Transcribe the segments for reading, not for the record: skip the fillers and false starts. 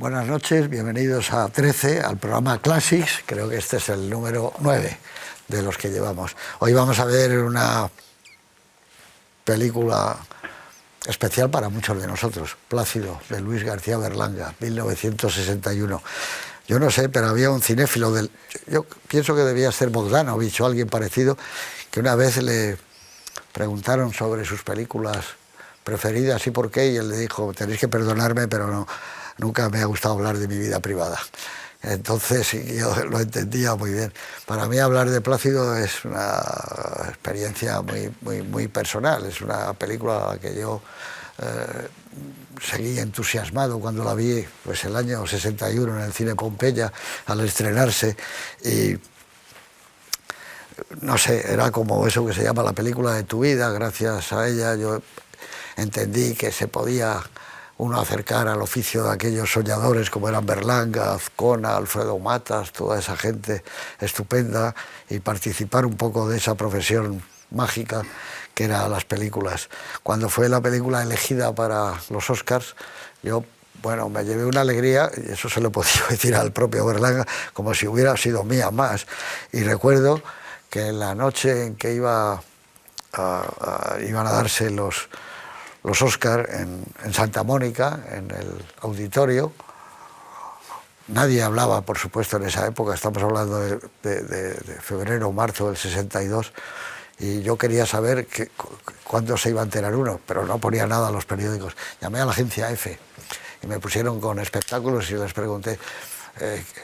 Buenas noches, bienvenidos a 13, al programa Classics. Creo que este es el número 9 de los que llevamos. Hoy vamos a ver una película especial para muchos de nosotros, Plácido, de Luis García Berlanga, 1961. Yo no sé, pero había un cinéfilo yo pienso que debía ser Bogdanovich o alguien parecido, que una vez le preguntaron sobre sus películas preferidas y por qué, y él le dijo: tenéis que perdonarme, pero no, nunca me ha gustado hablar de mi vida privada. Entonces yo lo entendía muy bien. Para mí hablar de Plácido es una experiencia muy personal. Es una película que yo seguí entusiasmado cuando la vi, pues el año 61 en el Cine Pompeya, al estrenarse, y no sé, era como eso que se llama la película de tu vida. Gracias a ella yo entendí que se podía uno acercar al oficio de aquellos soñadores como eran Berlanga, Azcona, Alfredo Matas, toda esa gente estupenda, y participar un poco de esa profesión mágica que eran las películas. Cuando fue la película elegida para los Oscars, yo, bueno, me llevé una alegría, y eso se lo podía decir al propio Berlanga, como si hubiera sido mía más. Y recuerdo que en la noche en que iban a darse los Oscar en Santa Mónica, en el auditorio, nadie hablaba, por supuesto, en esa época, estamos hablando de febrero o marzo del 62, y yo quería saber cuándo se iba a enterar uno, pero no ponía nada en los periódicos. Llamé a la agencia EFE y me pusieron con espectáculos y les pregunté: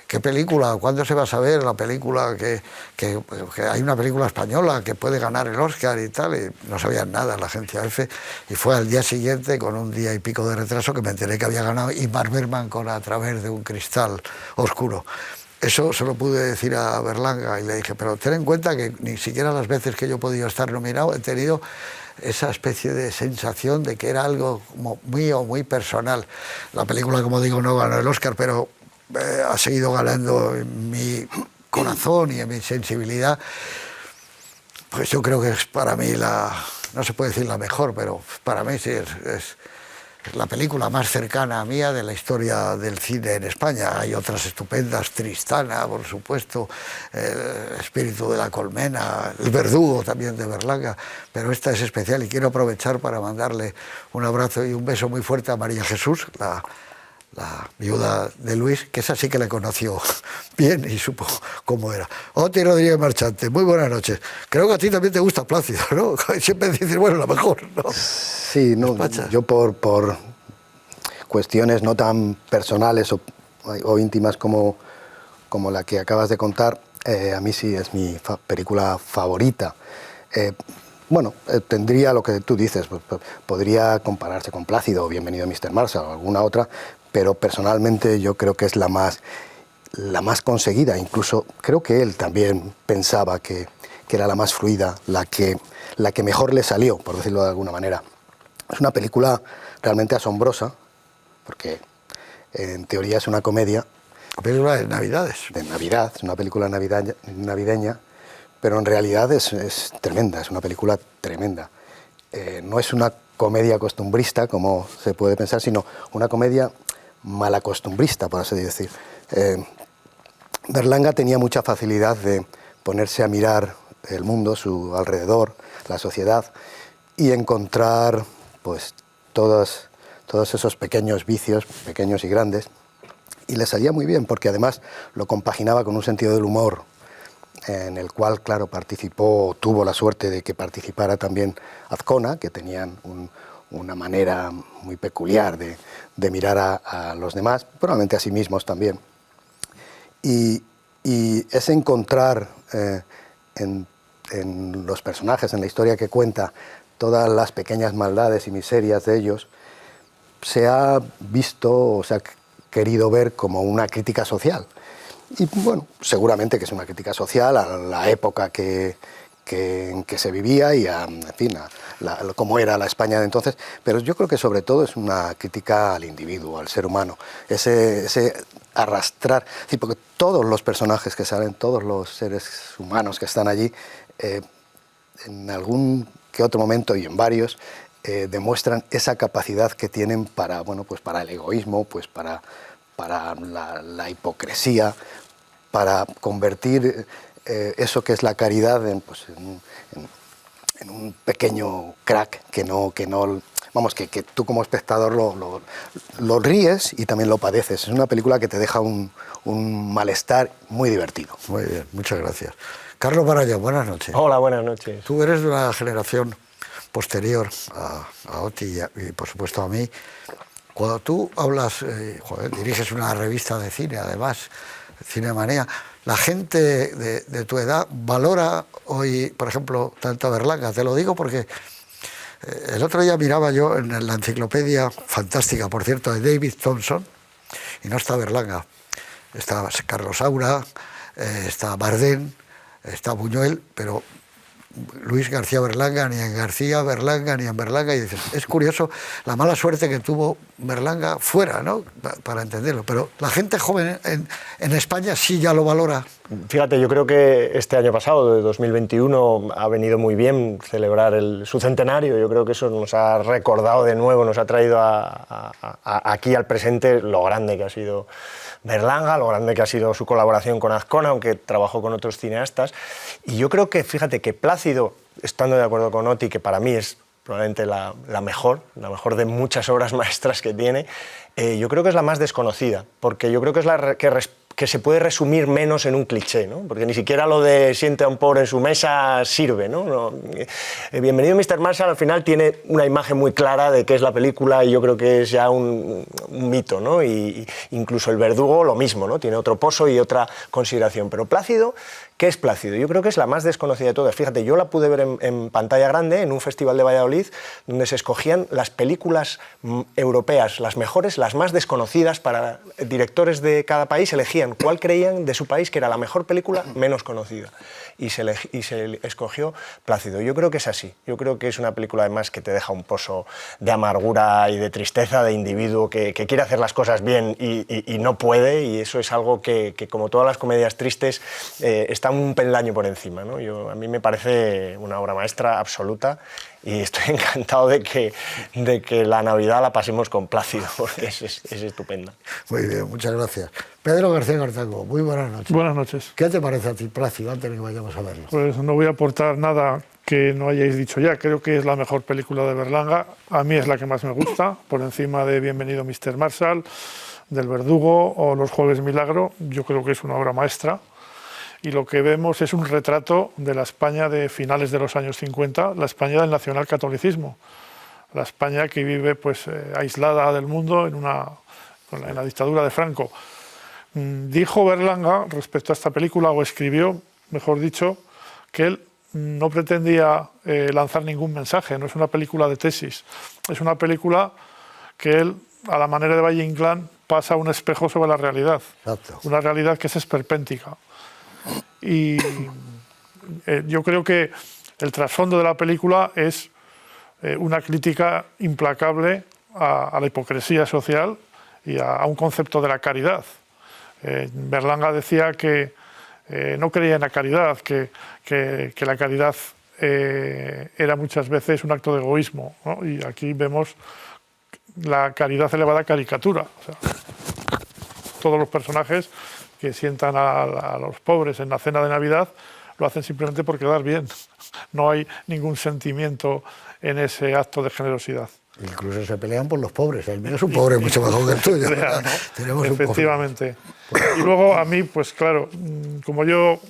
¿qué película? ¿Cuándo se va a saber la película? Que hay una película española que puede ganar el Oscar y tal. Y no sabían nada la agencia EFE. Y fue al día siguiente, con un día y pico de retraso, que me enteré que había ganado Ingmar Bergman con A través de un cristal oscuro. Eso se lo pude decir a Berlanga y le dije: pero ten en cuenta que ni siquiera las veces que yo he podido estar nominado he tenido esa especie de sensación de que era algo como mío, muy personal. La película, como digo, no ganó el Oscar, pero ha seguido ganando en mi corazón y en mi sensibilidad. Pues yo creo que es para mí no se puede decir la mejor, pero para mí sí es la película más cercana a mía de la historia del cine en España. Hay otras estupendas, Tristana, por supuesto, El espíritu de la colmena, El verdugo también de Berlanga, pero esta es especial, y quiero aprovechar para mandarle un abrazo y un beso muy fuerte a María Jesús, la viuda de Luis, que esa sí que le conoció bien y supo cómo era. Oti Rodríguez Marchante, muy buenas noches. Creo que a ti también te gusta Plácido, ¿no? Siempre dices, bueno, la mejor, ¿no? Sí, no, yo por cuestiones no tan personales o íntimas como la que acabas de contar, a mí sí es mi película favorita. Tendría lo que tú dices, podría compararse con Plácido o Bienvenido Mr. Marshall o alguna otra, pero personalmente yo creo que es la más conseguida. Incluso creo que él también pensaba que era la más fluida, la que mejor le salió, por decirlo de alguna manera. Es una película realmente asombrosa, porque en teoría es una comedia. Una película de Navidades. De Navidad, es una película navideña, pero en realidad es tremenda, es una película tremenda. No es una comedia costumbrista, como se puede pensar, sino una comedia malacostumbrista, por así decir. Berlanga tenía mucha facilidad de ponerse a mirar el mundo, su alrededor, la sociedad, y encontrar pues todos esos pequeños vicios, pequeños y grandes, y le salía muy bien, porque además lo compaginaba con un sentido del humor, en el cual, claro, tuvo la suerte de que participara también Azcona, que tenían una manera muy peculiar de mirar a los demás, probablemente a sí mismos también. Y es encontrar en los personajes, en la historia que cuenta, todas las pequeñas maldades y miserias de ellos, se ha visto o se ha querido ver como una crítica social. Y bueno, seguramente que es una crítica social a la época en que se vivía y en fin, cómo era la España de entonces, pero yo creo que sobre todo es una crítica al individuo, al ser humano, ese arrastrar, sí, porque todos los personajes que salen, todos los seres humanos que están allí, en algún que otro momento y en varios, demuestran esa capacidad que tienen para el egoísmo, pues para para la hipocresía, para convertir eso que es la caridad en un pequeño crack que tú como espectador lo ríes y también lo padeces. Es una película que te deja un malestar muy divertido. Muy bien, muchas gracias. Carlos Baralla, buenas noches. Hola, buenas noches. Tú eres de una generación posterior a Oti y por supuesto a mí. Cuando tú hablas, diriges una revista de cine, además, Cinemanía, la gente de tu edad valora hoy, por ejemplo, tanto a Berlanga. Te lo digo porque el otro día miraba yo en la enciclopedia, fantástica por cierto, de David Thompson, y no está Berlanga. Está Carlos Saura, está Bardén, está Buñuel, pero Luis García Berlanga, ni en García Berlanga, ni en Berlanga, y dices, es curioso la mala suerte que tuvo Berlanga fuera, ¿no? Para entenderlo, pero la gente joven en España sí ya lo valora. Fíjate, yo creo que este año pasado, de 2021, ha venido muy bien celebrar su centenario. Yo creo que eso nos ha recordado de nuevo, nos ha traído aquí al presente lo grande que ha sido Berlanga, lo grande que ha sido su colaboración con Azcona, aunque trabajó con otros cineastas. Y yo creo que, fíjate, que Plácido, estando de acuerdo con Oti, que para mí es probablemente la mejor de muchas obras maestras que tiene, yo creo que es la más desconocida, porque yo creo que es la que se puede resumir menos en un cliché, ¿no? Porque ni siquiera lo de siente a un pobre en su mesa sirve, ¿no? Bienvenido Mr. Marshall al final tiene una imagen muy clara de qué es la película y yo creo que es ya un mito, ¿no? Y incluso El verdugo lo mismo, ¿no? Tiene otro pozo y otra consideración, pero Plácido, ¿qué es Plácido? Yo creo que es la más desconocida de todas. Fíjate, yo la pude ver en pantalla grande en un festival de Valladolid donde se escogían las películas europeas, las mejores, las más desconocidas para directores de cada país, elegían cuál creían de su país que era la mejor película menos conocida y se escogió Plácido. Yo creo que es así, yo creo que es una película además que te deja un pozo de amargura y de tristeza de individuo que quiere hacer las cosas bien y no puede, y eso es algo que como todas las comedias tristes está un peldaño por encima, ¿no? A mí me parece una obra maestra absoluta y estoy encantado de que la Navidad la pasemos con Plácido, porque es estupenda. Muy bien, muchas gracias. Pedro García Cartago, muy buenas noches. Buenas noches. ¿Qué te parece a ti, Plácido, antes de que vayamos a verlo? Pues no voy a aportar nada que no hayáis dicho ya. Creo que es la mejor película de Berlanga. A mí es la que más me gusta, por encima de Bienvenido Mr. Marshall, del Verdugo o Los Jueves Milagro. Yo creo que es una obra maestra. Y lo que vemos es un retrato de la España de finales de los años 50, la España del nacionalcatolicismo, la España que vive pues, aislada del mundo en la dictadura de Franco. Dijo Berlanga respecto a esta película, o escribió, mejor dicho, que él no pretendía lanzar ningún mensaje, no es una película de tesis, es una película que él, a la manera de Valle Inclán, pasa un espejo sobre la realidad, Exacto. Una realidad que es esperpéntica. Y yo creo que el trasfondo de la película es una crítica implacable a la hipocresía social y a un concepto de la caridad. Berlanga decía que no creía en la caridad, que la caridad era muchas veces un acto de egoísmo, ¿no? Y aquí vemos la caridad elevada a caricatura. O sea, todos los personajes que sientan a los pobres en la cena de Navidad lo hacen simplemente por quedar bien. No hay ningún sentimiento en ese acto de generosidad. Incluso se pelean por los pobres. El mío es un pobre mucho mejor que el tuyo. Tenemos efectivamente. Y luego a mí, pues claro, como yo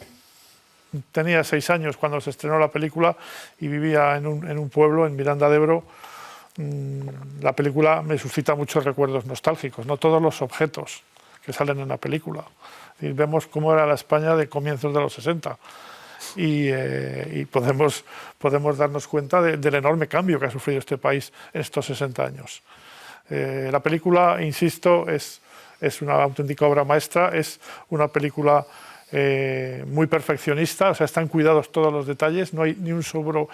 tenía 6 años cuando se estrenó la película y vivía en un pueblo, en Miranda de Ebro, la película me suscita muchos recuerdos nostálgicos, no todos los objetos que salen en la película. Y vemos cómo era la España de comienzos de los 60 y podemos darnos cuenta del enorme cambio que ha sufrido este país en estos 60 años. La película, insisto, es una auténtica obra maestra, es una película muy perfeccionista, o sea, están cuidados todos los detalles, no hay ni un solo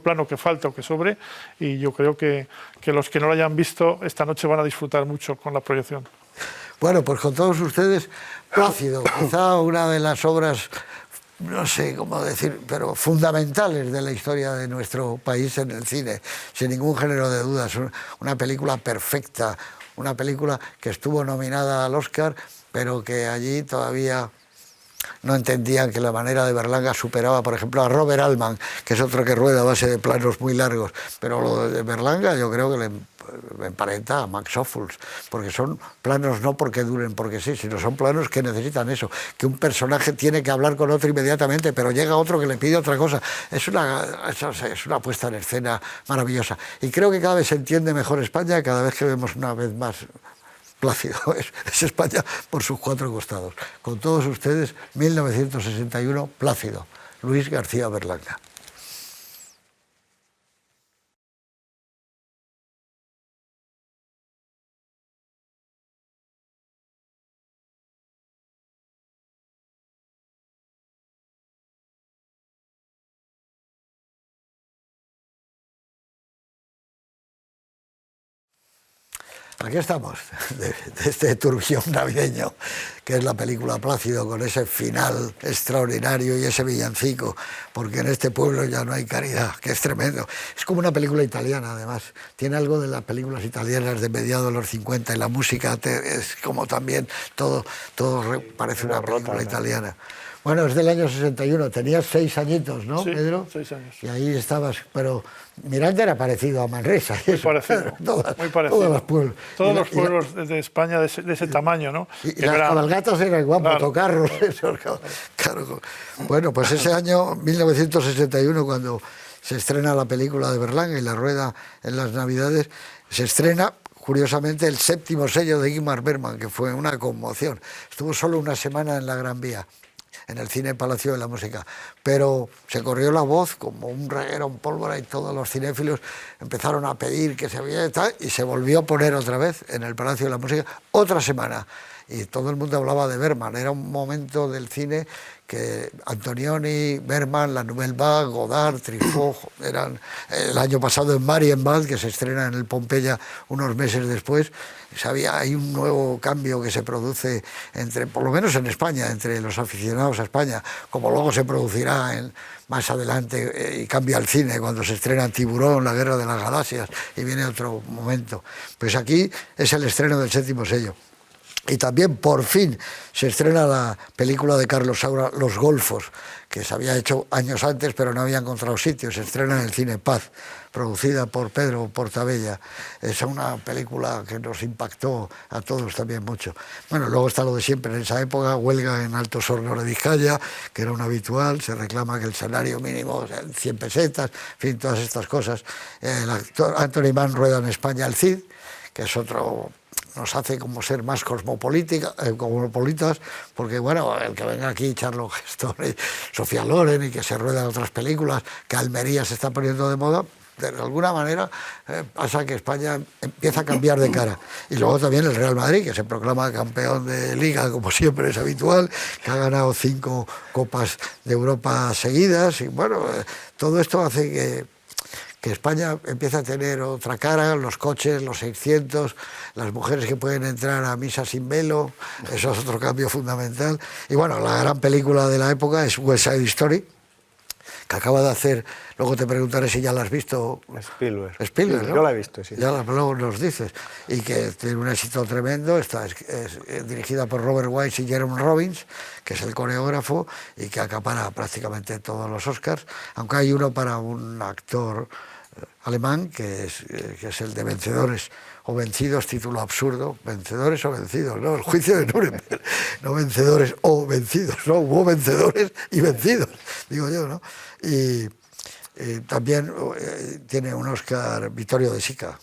plano que falte o que sobre, y yo creo que los que no lo hayan visto esta noche van a disfrutar mucho con la proyección. Bueno, pues con todos ustedes, Plácido, quizá una de las obras no sé cómo decir, pero fundamentales de la historia de nuestro país en el cine, sin ningún género de dudas. Una película perfecta, una película que estuvo nominada al Oscar, pero que allí todavía no entendían que la manera de Berlanga superaba, por ejemplo, a Robert Altman, que es otro que rueda a base de planos muy largos. Pero lo de Berlanga yo creo que le emparenta a Max Ophuls, porque son planos no porque duren porque sí, sino son planos que necesitan eso, que un personaje tiene que hablar con otro inmediatamente, pero llega otro que le pide otra cosa. Es una puesta en escena maravillosa. Y creo que cada vez se entiende mejor España, cada vez que vemos una vez más Plácido, es España por sus cuatro costados. Con todos ustedes, 1961, Plácido, Luis García Berlanga. Aquí estamos, de este turbión navideño, que es la película Plácido, con ese final extraordinario y ese villancico, porque en este pueblo ya no hay caridad, que es tremendo. Es como una película italiana, además. Tiene algo de las películas italianas de mediados de los 50, y la música es como también, todo parece una película italiana. Bueno, es del año 61, tenías 6 añitos, ¿no, sí, Pedro? 6 años. Y ahí estabas, pero Miranda era parecido a Manresa. Y eso, muy parecido. Todos los pueblos. Todos los pueblos de España de ese tamaño, ¿no? Y las cabalgatas eran igual, motocarros. Claro. Bueno, pues ese año, 1961, cuando se estrena la película de Berlanga y la rueda en las Navidades, se estrena, curiosamente, el 7º sello de Ingmar Bergman, que fue una conmoción. Estuvo solo una semana en la Gran Vía, en el Cine Palacio de la Música, pero se corrió la voz como un reguero en pólvora y todos los cinéfilos empezaron a pedir que se viera y se volvió a poner otra vez en el Palacio de la Música otra semana. Y todo el mundo hablaba de Bergman. Era un momento del cine que Antonioni, Bergman, La Nouvelle Vague, Godard, Truffaut, eran el año pasado en Marienbad, que se estrena en el Pompeya unos meses después. Hay un nuevo cambio que se produce, por lo menos en España, entre los aficionados a España, como luego se producirá más adelante y cambia el cine cuando se estrena Tiburón, La Guerra de las Galaxias, y viene otro momento. Pues aquí es el estreno del 7º sello. Y también, por fin, se estrena la película de Carlos Saura, Los Golfos, que se había hecho años antes, pero no había encontrado sitio. Se estrena en el Cine Paz, producida por Pedro Portabella. Es una película que nos impactó a todos también mucho. Bueno, luego está lo de siempre. En esa época, huelga en Altos Hornos de Vizcaya, que era un habitual. Se reclama que el salario mínimo sea 100 pesetas, en fin, todas estas cosas. El actor Anthony Mann rueda en España El Cid, que es otro... nos hace como ser más cosmopolitas, porque bueno, el que venga aquí Charlton Heston y Sofía Loren y que se ruedan otras películas, que Almería se está poniendo de moda, de alguna manera pasa que España empieza a cambiar de cara. Y luego también el Real Madrid, que se proclama campeón de Liga, como siempre es habitual, que ha ganado 5 Copas de Europa seguidas, y bueno, todo esto hace que España empieza a tener otra cara, los coches, los 600, las mujeres que pueden entrar a misa sin velo, eso es otro cambio fundamental. Y bueno, la gran película de la época es West Side Story, que acaba de hacer, luego te preguntaré si ya la has visto. Spielberg, ¿no? Yo la he visto, sí. Ya luego nos dices. Y que tiene un éxito tremendo, es dirigida por Robert Wise y Jerome Robbins, que es el coreógrafo, y que acapara prácticamente todos los Oscars, aunque hay uno para un actor alemán, que es el de Vencedores o Vencidos, título absurdo, Vencedores o Vencidos, ¿no? El juicio de Nuremberg, no Vencedores o Vencidos, no, hubo vencedores y vencidos, digo yo, ¿no? Y también tiene un Oscar Vittorio De Sica,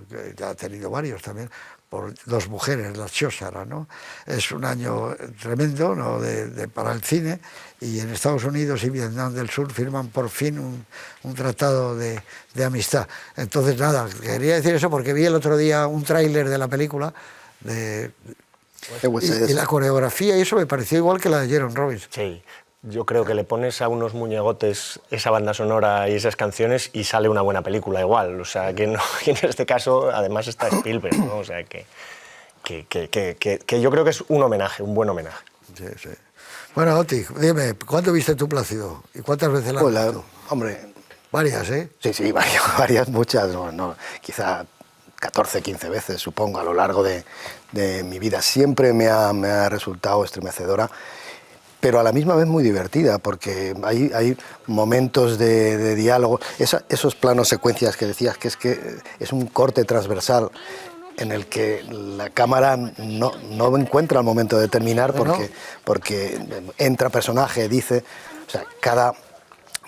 que ya ha tenido varios también, por 2 mujeres, las Chiosara, ¿no? Es un año tremendo, ¿no? para el cine, y en Estados Unidos y Vietnam del Sur firman por fin un tratado de amistad. Entonces, nada, quería decir eso porque vi el otro día un tráiler de la película y la coreografía, y eso me pareció igual que la de Jerome Robbins. Sí. Yo creo que le pones a unos muñegotes esa banda sonora y esas canciones y sale una buena película igual. O sea, que, no, que en este caso además está Spielberg, ¿no? O sea, que yo creo que es un homenaje, un buen homenaje. Sí, sí. Bueno, Oti, dime, ¿cuándo viste tú Plácido? ¿Y cuántas veces la has Pues visto? hombre, Varias, ¿eh? sí, varias, muchas, no, quizá 14, 15 veces, supongo, a lo largo de mi vida. Siempre me ha resultado estremecedora, pero a la misma vez muy divertida, porque hay momentos de diálogo, esos planos secuencias que decías, que es un corte transversal en el que la cámara no encuentra el momento de terminar, porque entra personaje, dice, o sea,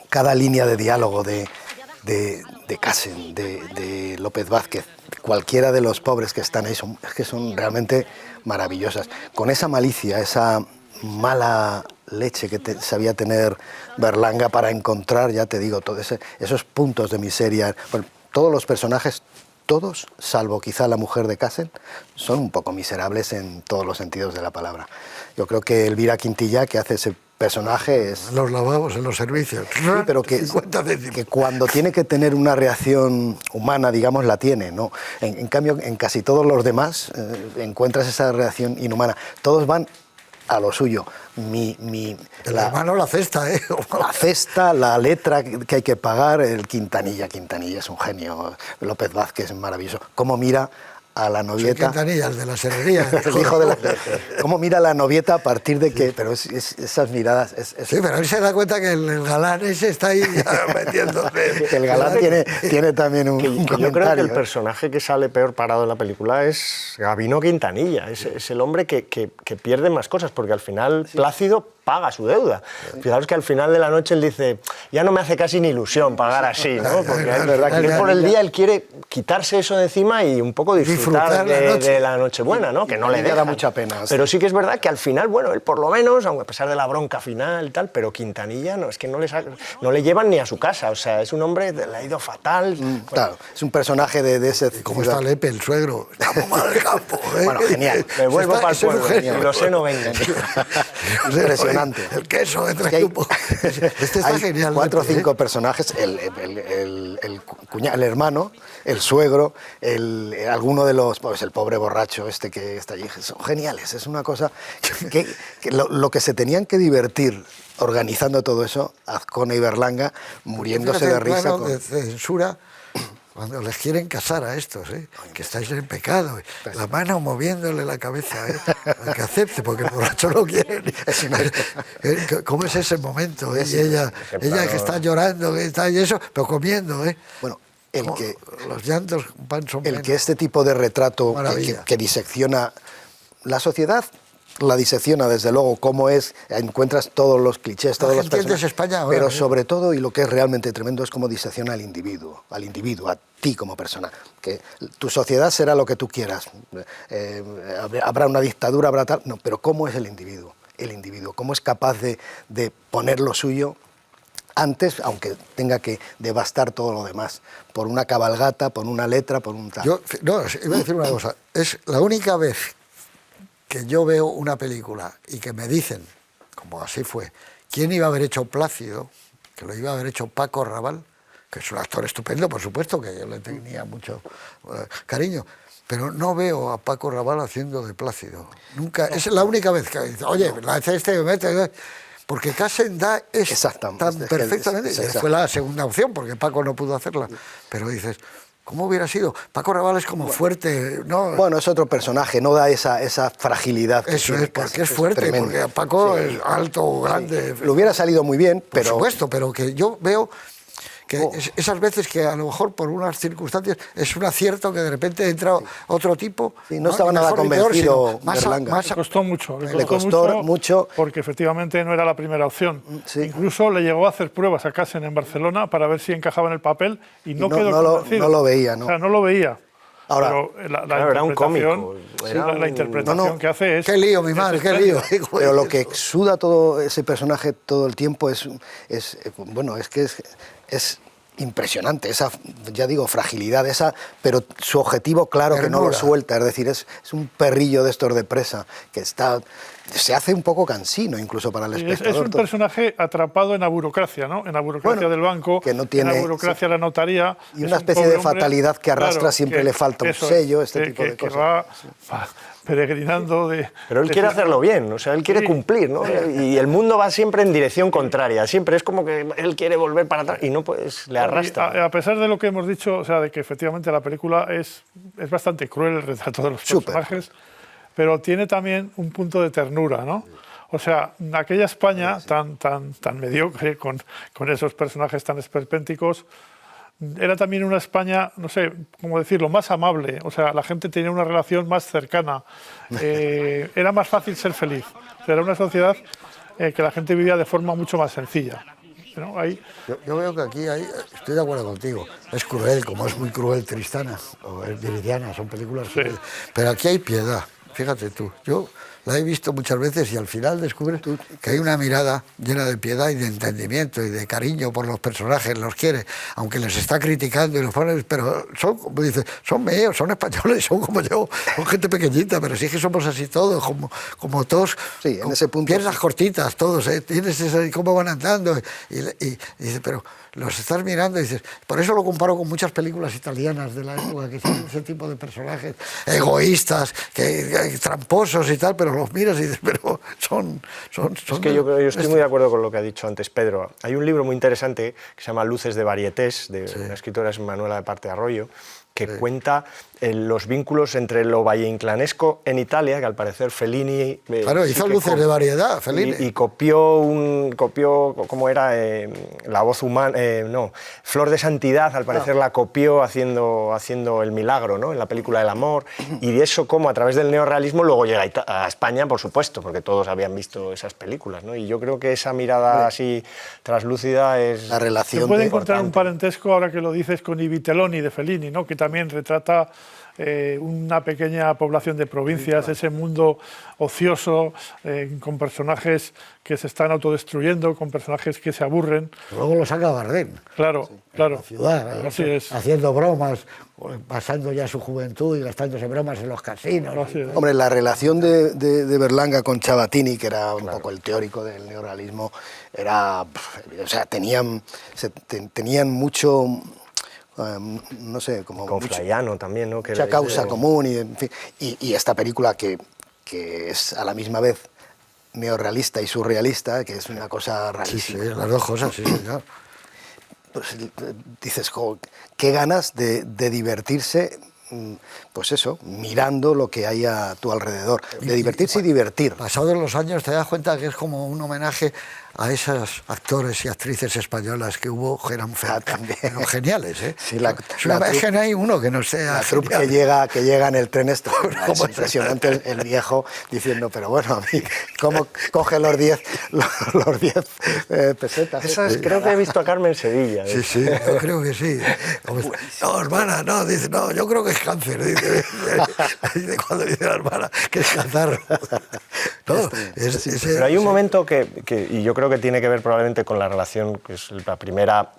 cada línea de diálogo de Casen, de López Vázquez, cualquiera de los pobres que están ahí, son realmente maravillosas. Con esa malicia, esa mala leche que sabía tener Berlanga para encontrar, ya te digo, todos esos puntos de miseria. Bueno, todos los personajes, todos, salvo quizá la mujer de Casen, son un poco miserables en todos los sentidos de la palabra. Yo creo que Elvira Quintilla, que hace ese personaje, es... En los lavabos, en los servicios. Sí, pero que cuando tiene que tener una reacción humana, digamos, la tiene, ¿no? En cambio, en casi todos los demás encuentras esa reacción inhumana. Todos van a lo suyo. El hermano la cesta, ¿eh? La cesta, la letra que hay que pagar, el Quintanilla es un genio, López Vázquez es maravilloso. Cómo mira a la novieta... Quintanilla, el de la serrería. El hijo de la... Cómo mira a la novieta a partir de que... Pero esas miradas... Sí, pero él se da cuenta que el galán ese está ahí ya metiéndose. Que el galán tiene también un comentario. Yo creo que el personaje que sale peor parado en la película es Gabino Quintanilla. Es el hombre que pierde más cosas, porque al final Plácido paga su deuda. Fijaos que al final de la noche él dice, ya no me hace casi ni ilusión pagar así, ¿no? Porque es verdad que por el día él quiere quitarse eso de encima y un poco disfrutar de la Nochebuena, ¿no? Que no le da mucha pena. Pero sí que es verdad que al final, bueno, él por lo menos, aunque a pesar de la bronca final y tal, pero Quintanilla no, es que no le llevan ni a su casa, o sea, es un hombre, le ha ido fatal. Claro, es un personaje de ese... ¿Cómo está Lepe, el suegro? Estamos mal del campo, ¿eh? Bueno, genial. Me vuelvo para el pueblo, y lo sé, no venga. Impresionante. El queso, trae un poco. Este está genial. 4 o 5 personajes, el hermano, el suegro, alguno de los... Pues el pobre borracho este que está allí. Son geniales, es una cosa... que lo que se tenían que divertir organizando todo eso, Azcona y Berlanga, muriéndose de risa. De censura... Cuando les quieren casar a estos, que estáis en pecado, la mano moviéndole la cabeza, que acepte, porque el borracho no quiere. ¿Cómo es ese momento? Y ella que está llorando, que está y eso, pero comiendo. Bueno, los llantos van son menos. Que este tipo de retrato que disecciona la sociedad, la disecciona desde luego cómo es, encuentras todos los clichés, todos los personajes, España ahora, pero sobre todo, y lo que es realmente tremendo, es cómo disecciona al individuo, a ti como persona, que tu sociedad será lo que tú quieras, habrá una dictadura, habrá tal, no, pero cómo es el individuo, cómo es capaz de poner lo suyo antes, aunque tenga que devastar todo lo demás, por una cabalgata, por una letra, por un tal. Iba a decir una cosa, es la única vez que yo veo una película y que me dicen, como así fue, quién iba a haber hecho Plácido, que lo iba a haber hecho Paco Rabanne, que es un actor estupendo, por supuesto, que yo le tenía mucho cariño, pero no veo a Paco Rabanne haciendo de Plácido. Nunca, es la única vez que dice, oye, la hace porque Casen da tan perfectamente. Fue la segunda opción, porque Paco no pudo hacerla, pero dices... ¿Cómo hubiera sido? Paco Rabanne es como fuerte, ¿no? Bueno, es otro personaje, no da esa fragilidad. Eso es, porque es fuerte, porque Paco es alto, grande... Lo hubiera salido muy bien, pero... Por supuesto, pero que yo veo que esas veces que a lo mejor por unas circunstancias es un acierto que de repente entra otro tipo... Sí, no estaba nada convencido Berlanga. Le costó mucho. Le costó mucho. Porque efectivamente no era la primera opción. Sí. Incluso le llegó a hacer pruebas a Casen en Barcelona para ver si encajaba en el papel y no quedó convencido. No lo veía, ¿no? O sea, no lo veía. Ahora, pero era un cómico. La interpretación que hace es... ¡Qué lío, mi madre, qué lío! Pero lo que exuda todo ese personaje todo el tiempo es impresionante, esa, ya digo, fragilidad, pero su objetivo, claro, que no lo suelta, es decir, es un perrillo de estos de presa, que se hace un poco cansino incluso para el espectador. Es un personaje atrapado en la burocracia, ¿no? En la burocracia del banco, que no tiene, en la burocracia de la notaría. Y una especie de fatalidad que arrastra, siempre le falta un sello, este tipo de cosas. peregrinando Pero él quiere hacerlo bien, o sea, él quiere Sí. cumplir, ¿no? Y el mundo va siempre en dirección contraria, siempre es como que él quiere volver para atrás y no pues le arrastra. A pesar de lo que hemos dicho, o sea, de que efectivamente la película es bastante cruel el retrato de los Súper. personajes, pero tiene también un punto de ternura, ¿no? O sea, aquella España tan mediocre, con esos personajes tan esperpénticos, era también una España, no sé cómo decirlo, más amable. O sea, la gente tenía una relación más cercana. Era más fácil ser feliz. O sea, era una sociedad que la gente vivía de forma mucho más sencilla, ¿no? Ahí, Yo veo que aquí estoy de acuerdo contigo. Es cruel, como es muy cruel Tristana o es Viridiana, son películas crueles. Pero aquí hay piedad, fíjate tú. Yo la he visto muchas veces y al final descubres que hay una mirada llena de piedad y de entendimiento y de cariño por los personajes, los quiere, aunque les está criticando y los pone, pero son, como dice, son míos, son españoles, son como yo, son gente pequeñita, pero sí que somos así todos, como todos, Sí, en ese punto piernas sí. cortitas, todos, tienes cómo van andando y dice, pero los estás mirando y dices, por eso lo comparo con muchas películas italianas de la época, que tienen ese tipo de personajes egoístas, que tramposos y tal, pero los miras y dices, pero son Es que yo estoy muy de acuerdo con lo que ha dicho antes Pedro. Hay un libro muy interesante que se llama Luces de Varietés, de una escritora, es Manuela de Parte Arroyo, que cuenta los vínculos entre lo valleinclanesco en Italia, que al parecer Fellini... Claro, hizo Luces de Variedad, Fellini. Y copió, ¿cómo era? La voz humana, no, Flor de Santidad, al parecer la copió haciendo El Milagro, ¿no? En la película El Amor, y de eso como a través del neorrealismo luego llega a España, por supuesto, porque todos habían visto esas películas, ¿no? Y yo creo que esa mirada así traslúcida es... La relación se puede de- encontrar un parentesco, ahora que lo dices, con I Vitelloni de Fellini, ¿no? Que también retrata una pequeña población de provincias, ese mundo ocioso, con personajes que se están autodestruyendo, con personajes que se aburren. Luego lo saca Bardem, Claro, claro. ciudad, Así es. haciendo bromas, pasando ya su juventud y gastándose bromas en los casinos. Así es. Hombre, la relación de Berlanga con Chavatini, que era un poco el teórico del neorrealismo, era, o sea, tenían mucho, no sé, como Con mucho- Flaiano también, ¿no? Que mucha era- causa común y, en fin, y esta película que es a la misma vez neorrealista y surrealista, que es una cosa Sí, sí, rarísima. las dos cosas, sí, señor. Pues, dices, jo, qué ganas de divertirse, pues eso, mirando lo que hay a tu alrededor, de divertirse y divertir. Pasados los años te das cuenta que es como un homenaje a esos actores y actrices españolas que hubo, que eran también. pero geniales, ¿eh? Sí, la es que no hay uno que no sea La troupe genial. que llega en el tren es ¿Cómo es? impresionante el viejo diciendo, pero bueno, a mí, ¿cómo coge los 10 pesetas? Esas, creo que he visto a Carmen Sevilla. Sí, sí, yo creo que sí. No, hermana, no, dice, no, yo creo que es cáncer, dice cuando dice la hermana que es catarro. No, Pero hay un momento y yo creo que tiene que ver probablemente con la relación, que es la primera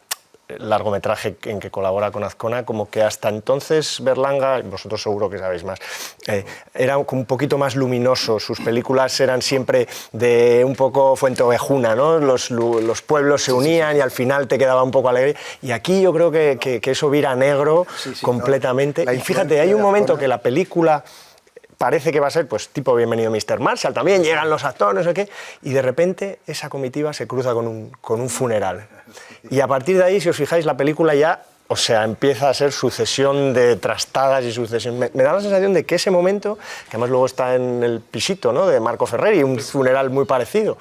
largometraje en que colabora con Azcona, como que hasta entonces Berlanga, vosotros seguro que sabéis más, era un poquito más luminoso, sus películas eran siempre de un poco fuenteovejuna, ¿no? Los pueblos se unían y al final te quedaba un poco alegre, y aquí yo creo que eso vira a negro completamente, no, la y fíjate, hay un influencia de momento Azcona. que la película parece que va a ser, pues, tipo Bienvenido Mr. Marshall, también llegan los actores, no sé qué, y de repente esa comitiva se cruza con un funeral. Y a partir de ahí, si os fijáis, la película ya, o sea, empieza a ser sucesión de trastadas y sucesión... Me da la sensación de que ese momento, que además luego está en El Pisito, ¿no?, de Marco Ferreri, un funeral muy parecido,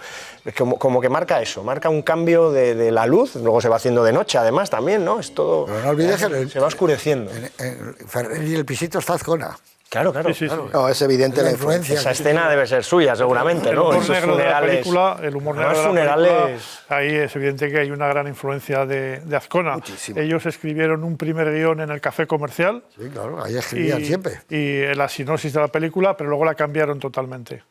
como que marca eso, marca un cambio de la luz, luego se va haciendo de noche, además, también, ¿no? Es todo... Pero no olvides que se va oscureciendo. en Ferrer y El Pisito está Azcona. Claro, claro. Sí, sí, sí. claro. No, es evidente La la influencia. Esa escena debe ser suya, seguramente, El ¿no? humor Esos negro de la funerales. película, el humor negro Además, de la película, funerales. ahí es evidente que hay una gran influencia de Azcona. Muchísimo. Ellos escribieron un primer guión en el Café Comercial Sí, claro, ahí escribían siempre. y la sinopsis de la película, pero luego la cambiaron totalmente.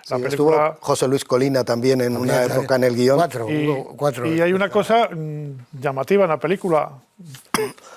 La Sí, película... estuvo José Luis Colina también en una época en el guión. Cuatro. Y hay una cosa llamativa en la película,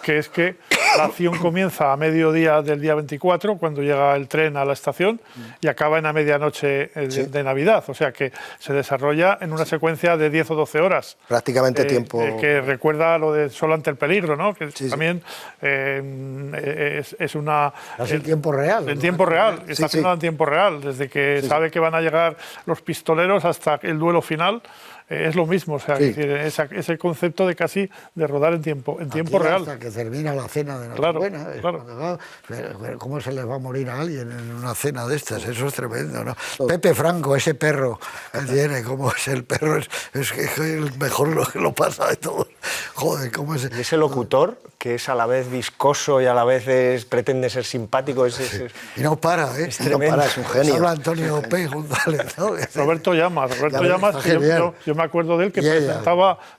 que es que La acción comienza a mediodía del día 24, cuando llega el tren a la estación, y acaba en a medianoche de Navidad. O sea que se desarrolla en una secuencia de 10 o 12 horas. Prácticamente tiempo... que recuerda lo de Solo ante el peligro, ¿no? Que Sí, sí. también es una... Casi en tiempo real. En ¿no? tiempo real, está sí. filmado en tiempo real, desde que sabe que van a llegar los pistoleros hasta el duelo final, es lo mismo, o sea, Sí. es decir, ese concepto de casi de rodar en tiempo Aquí real. hasta que termina la cena de Claro, Nochebuena. claro. ¿Cómo se les va a morir a alguien en una cena de estas? Eso es tremendo, ¿no? Pepe Franco, ese perro que tiene, como es el perro, es el mejor lo que lo pasa de todo. Joder, ¿cómo es? Y ese locutor, que es a la vez viscoso y a la vez pretende ser simpático, Y no para, ¿eh? No para, es un genio. Habla Antonio P. González, ¿no? Roberto Llamas, está que genial. yo me acuerdo de él, que Y ella.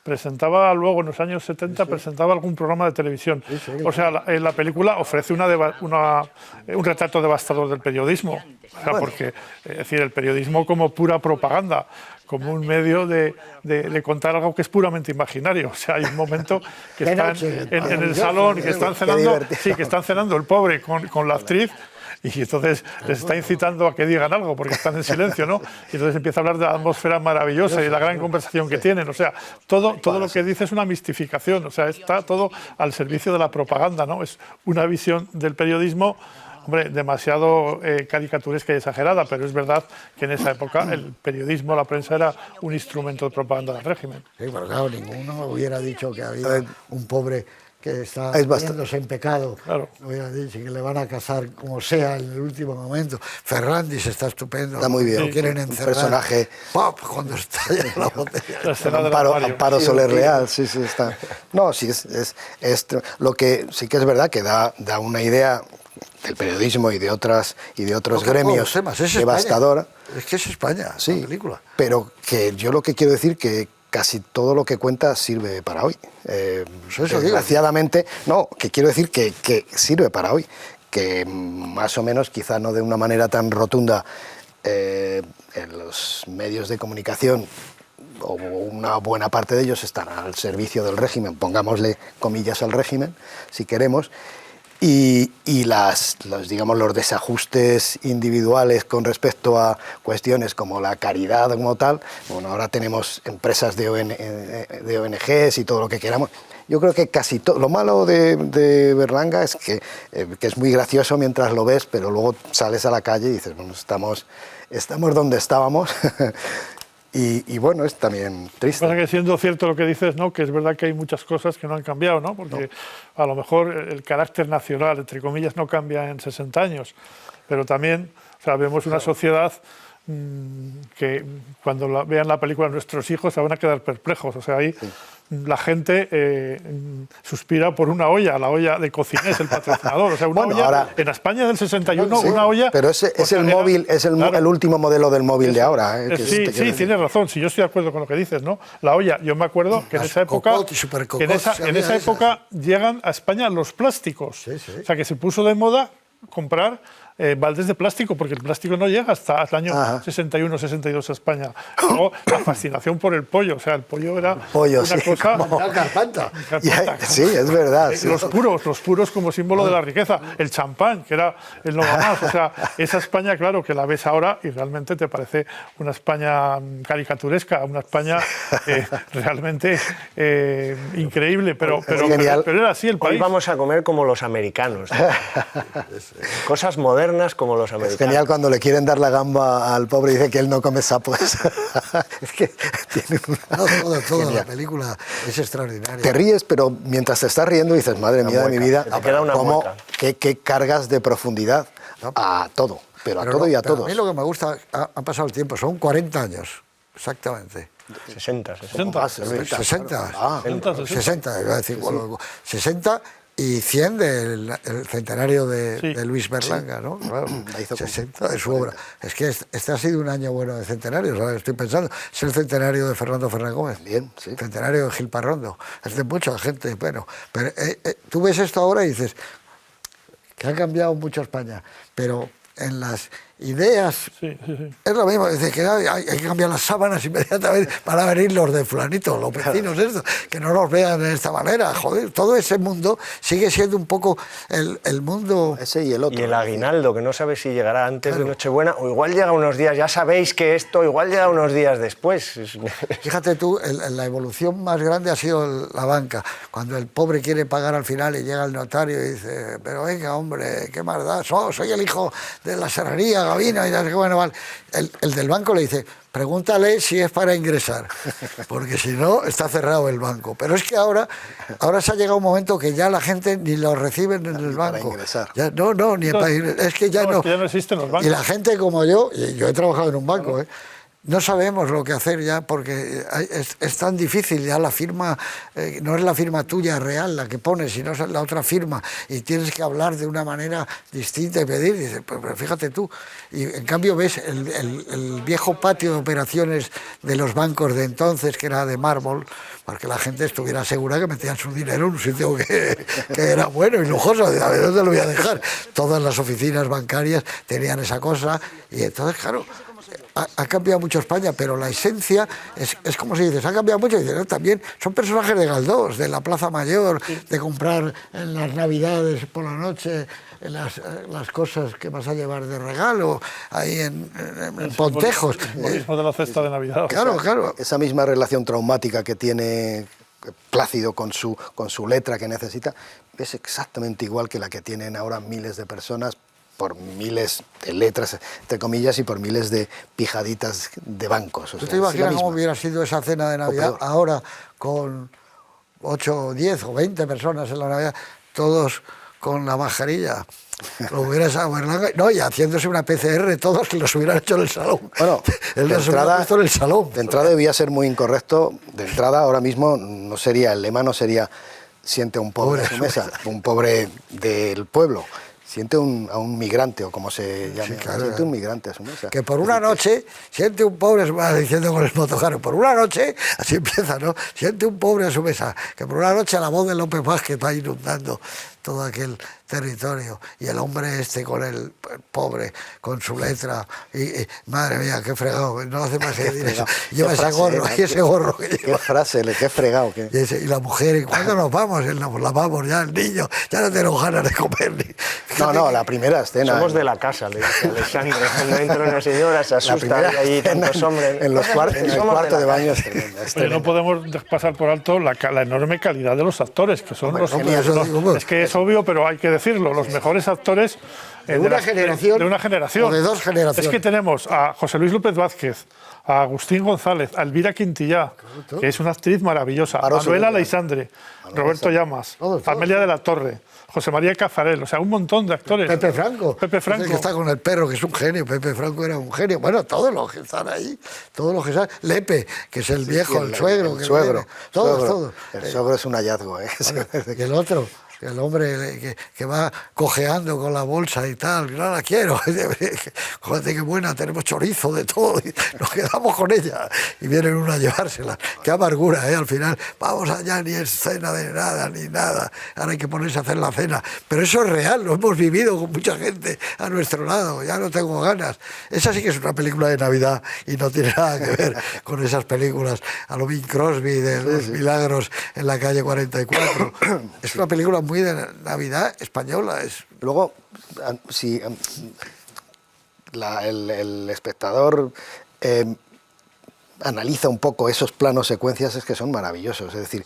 presentaba luego en los años 70, presentaba algún programa de televisión. O sea, la película ofrece un retrato devastador del periodismo. O sea, porque, es decir, el periodismo como pura propaganda, como un medio de contar algo que es puramente imaginario. O sea, hay un momento que De están noche, en el salón, que están cenando, divertido. sí, que están cenando el pobre con la actriz. Y entonces les está incitando a que digan algo porque están en silencio, ¿no? Y entonces empieza a hablar de la atmósfera maravillosa y la gran conversación que tienen. O sea, todo lo que dice es una mistificación. O sea, está todo al servicio de la propaganda, ¿no? Es una visión del periodismo, hombre, demasiado caricaturesca y exagerada, pero es verdad que en esa época el periodismo, la prensa, era un instrumento de propaganda del régimen. Sí, pero claro, ninguno hubiera dicho que había un pobre que está Es bastante. poniéndose en pecado. Claro. Hubiera dicho que le van a casar como sea en el último momento. Ferrandis está estupendo. Está muy bien. Lo quieren Un encerrar. personaje... ¡Pop! Cuando estalla la botella. La escena del Amparo, armario. Amparo Soler Real, sí, está. No, sí, lo que sí que es verdad que da una idea del periodismo y de otros gremios Temas. Es devastadora. España. Es que es España, Sí, la película. pero que yo lo que quiero decir que casi todo lo que cuenta sirve para hoy. Eso digo. Desgraciadamente, no, que quiero decir que sirve para hoy, que más o menos, quizá no de una manera tan rotunda, en los medios de comunicación, o una buena parte de ellos están al servicio del régimen, pongámosle comillas al régimen, si queremos, y los desajustes individuales con respecto a cuestiones como la caridad como tal. Bueno, ahora tenemos empresas de ONGs y todo lo que queramos. Yo creo que casi todo. Lo malo de Berlanga es que es muy gracioso mientras lo ves, pero luego sales a la calle y dices, bueno, estamos donde estábamos. Y bueno, es también triste. Pasa que siendo cierto lo que dices, ¿no? Que es verdad que hay muchas cosas que no han cambiado, ¿no? Porque a lo mejor el carácter nacional, entre comillas, no cambia en 60 años, pero también, o sea, vemos una sociedad que cuando vean la película nuestros hijos se van a quedar perplejos. O sea, ahí la gente suspira por una olla, la olla de Cocinés, el patrocinador. O sea, una olla, ahora, en España del 61, una olla... Pero es el móvil, es el último modelo del móvil de ahora. Sí, tienes razón, sí, yo estoy de acuerdo con lo que dices, ¿no? La olla, yo me acuerdo que en esa época, llegan a España los plásticos. Sí, sí. O sea, que se puso de moda comprar baldes de plástico, porque el plástico no llega hasta el año 61, 62 a España. Luego, la fascinación por el pollo, o sea, el pollo era una cosa... La Carpanta. Sí, es verdad. Sí. Los puros como símbolo de la riqueza. El champán, que era el no va más. O sea, esa España, claro, que la ves ahora y realmente te parece una España caricaturesca, una España realmente increíble, pero era así el país. Hoy vamos a comer como los americanos, ¿no? Cosas modernas como los americanos. Es genial cuando le quieren dar la gamba al pobre y dice que él no come sapos. Es que tiene Toda la película es extraordinaria. Te ríes, pero mientras te estás riendo dices, madre mía de mi vida, Te queda una cómo, mueca. qué cargas de profundidad a todo, pero a todo y a pero todos. A mí lo que me gusta, ha pasado el tiempo, son 40 años, exactamente. 60. 60. Ah, 60, iba a decir, bueno, 60 y 100 del el centenario de Luis Berlanga, ¿no? Claro, 60 de su obra. Es que este ha sido un año bueno de centenarios, ¿sabes? Estoy pensando, es el centenario de Fernando Fernández Gómez, Bien, sí. el centenario de Gil Parrondo, es de mucha gente, bueno, pero tú ves esto ahora y dices que ha cambiado mucho España, pero en las ideas. Sí, sí, sí. Es lo mismo, dice que hay que cambiar las sábanas inmediatamente para venir los de fulanito, los vecinos estos, que no nos vean de esta manera. Joder, todo ese mundo sigue siendo un poco el mundo... Ese y el otro. Y el aguinaldo, que no sabe si llegará antes de Nochebuena o igual llega unos días, ya sabéis que esto igual llega unos días después. Fíjate tú, la evolución más grande ha sido la banca. Cuando el pobre quiere pagar al final y llega el notario y dice, pero venga, hombre, qué más da, soy el hijo de la serrería, Gavino, y bueno, vale. El del banco le dice, pregúntale si es para ingresar, porque si no, está cerrado el banco. Pero es que ahora se ha llegado un momento que ya la gente ni lo reciben en el banco. Para ingresar. Ya, no, ni para ingresar. Es que ya no. Es que ya no existen los bancos. Y la gente como yo, y yo he trabajado en un banco, no sabemos lo que hacer ya porque es tan difícil, ya la firma no es la firma tuya real la que pones, sino es la otra firma y tienes que hablar de una manera distinta y pedir, dices, pero fíjate tú, y en cambio ves el viejo patio de operaciones de los bancos de entonces, que era de mármol, para que la gente estuviera segura que metían su dinero en un sitio que era bueno y lujoso, a ver, ¿dónde lo voy a dejar? Todas las oficinas bancarias tenían esa cosa y entonces, claro, ha cambiado mucho España, pero la esencia es como si dices, ha cambiado mucho, y dices, no, también son personajes de Galdós, de la Plaza Mayor, de comprar en las Navidades por la noche las cosas que vas a llevar de regalo, ahí en Pontejos. El simbolismo de la cesta de Navidad. Claro, claro. Esa misma relación traumática que tiene Plácido con su letra que necesita, es exactamente igual que la que tienen ahora miles de personas, por miles de letras, entre comillas, y por miles de pijaditas de bancos. O ¿Tú sea, te imaginas cómo hubiera sido esa cena de Navidad ahora con 8, 10 o 20 personas en la Navidad, todos con la mascarilla? Lo hubieras a Berlanga, no, y haciéndose una PCR, todos que los hubieran hecho en el salón. Bueno, él los hubiera puesto en el salón. De entrada debía ser muy incorrecto. De entrada, ahora mismo no sería, el lema no sería siente a un pobre a su mesa, un pobre del pueblo. Siente a un migrante, o como se llame, claro, siente un migrante a su mesa. Que por una noche, siente un pobre, va diciendo con el motocarro, por una noche, así empieza, ¿no? Siente un pobre a su mesa, que por una noche la voz de López Vázquez va inundando todo aquel territorio, y el hombre este con el pobre, con su letra, y madre mía, qué fregado, no hace más que decir eso. Lleva ese gorro, y ese gorro que lleva. Qué frase, qué fregado. Y la mujer, ¿y cuándo nos vamos? Nos lavamos ya, el niño, ya no tengo ganas de comer. No, la primera escena. Somos de la casa, le dice Alexandre. Cuando entra una señora, se asusta, y allí tantos hombres. En el cuarto de baño es tremenda. Oye, no podemos pasar por alto la enorme calidad de los actores, que son los genios. Es que es obvio, pero hay que decirlo, los mejores actores de una generación. De una generación. O de dos generaciones. Es que tenemos a José Luis López Vázquez, a Agustín González, a Elvira Quintillá, que es una actriz maravillosa, a Manuela Leisandre, Roberto Llamas, Amelia de la Torre, José María Cazarel, o sea, un montón de actores. Pepe Franco. Pepe Franco. El que está con el perro, que es un genio. Pepe Franco era un genio. Bueno, todos los que están ahí, todos los que están. Lepe, que es el viejo, el suegro. El suegro. Todos. El suegro es un hallazgo, ¿eh? Bueno, y el otro, el hombre que va cojeando con la bolsa y tal, no la quiero. Joder, qué buena, tenemos chorizo de todo, y nos quedamos con ella. Y vienen uno a llevársela. Qué amargura, ¿eh? Al final, vamos allá, ni es cena de nada, ni nada. Ahora hay que ponerse a hacer la cena. Pero eso es real, lo hemos vivido con mucha gente a nuestro lado. Ya no tengo ganas. Esa sí que es una película de Navidad y no tiene nada que ver con esas películas a lo Bing Crosby de los milagros en la calle 44. Es una película muy de Navidad española. Luego, si el espectador analiza un poco esos planos secuencias, es que son maravillosos. Es decir,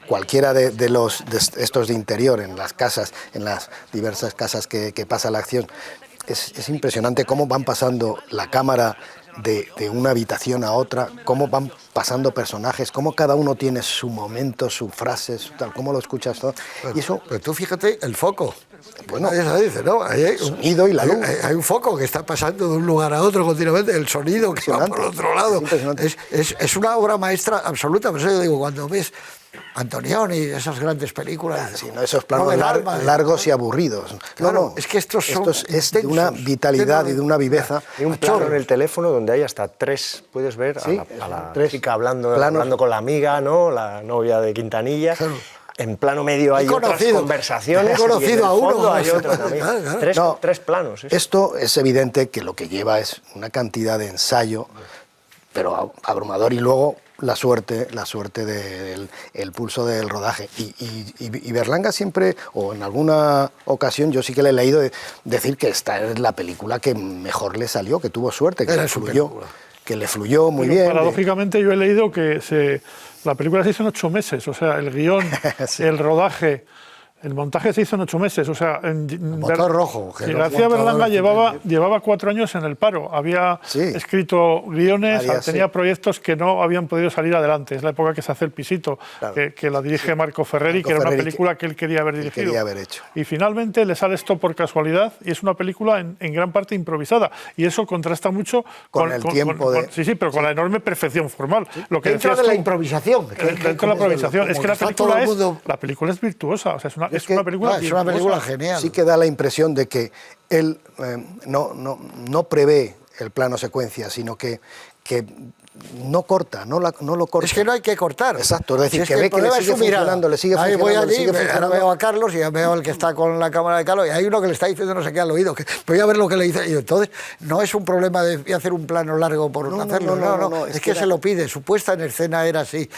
cualquiera de estos de interior, en las casas, en las diversas casas que pasa la acción, es impresionante cómo van pasando la cámara de una habitación a otra, cómo van pasando personajes, cómo cada uno tiene su momento, su frase, tal, cómo lo escuchas todo. Pero, y eso, pero tú fíjate el foco. Bueno, eso dice, ¿no? el sonido y la luz. Hay un foco que está pasando de un lugar a otro continuamente, el sonido que va por otro lado. Es una obra maestra absoluta. Por eso yo digo, cuando ves Antonioni, esas grandes películas. Sí, no, esos planos largos y aburridos. Claro, es que estos son es de una vitalidad y de una viveza. Hay un plano en el teléfono donde hay hasta 3, puedes ver, ¿sí? a la chica hablando con la amiga, ¿no? La novia de Quintanilla. Claro. en plano medio hay otras conversaciones. He conocido y en el a uno. fondo hay otro también. Claro. Tres planos. Esto es evidente que lo que lleva es una cantidad de ensayo, pero abrumador, y luego la suerte del el pulso del rodaje. Y Berlanga siempre, o en alguna ocasión, yo sí que le he leído decir que esta es la película que mejor le salió, que tuvo suerte, que le fluyó muy bien. Paradójicamente yo he leído que la película se hizo en 8 meses, o sea, el guión, sí, el rodaje, el montaje se hizo en 8 meses, o sea... Motor rojo. Que García Berlanga llevaba 4 años en el paro, había escrito guiones, tenía proyectos que no habían podido salir adelante. Es la época que se hace El pisito, claro, que la dirige Marco Ferreri, que era una película que él quería haber dirigido. Quería haber hecho. Y finalmente le sale esto por casualidad, y es una película en gran parte improvisada, y eso contrasta mucho con el tiempo de... Sí, pero con la enorme perfección formal. Sí. Lo que dentro de la improvisación. Dentro de la improvisación. Es que la película es virtuosa, o sea, es una película genial. Sí que da la impresión de que él no prevé el plano secuencia, sino que no corta, no lo corta. Es que no hay que cortar. Exacto, es decir, es que ve que le sigue funcionando, Ahí voy allí, ahora veo a Carlos y ya veo al que está con la cámara de Carlos y hay uno que le está diciendo no sé qué al oído, que voy a ver lo que le dice. Y entonces no es un problema de hacer un plano largo por hacerlo, no, es que se lo pide. Su puesta en escena era así.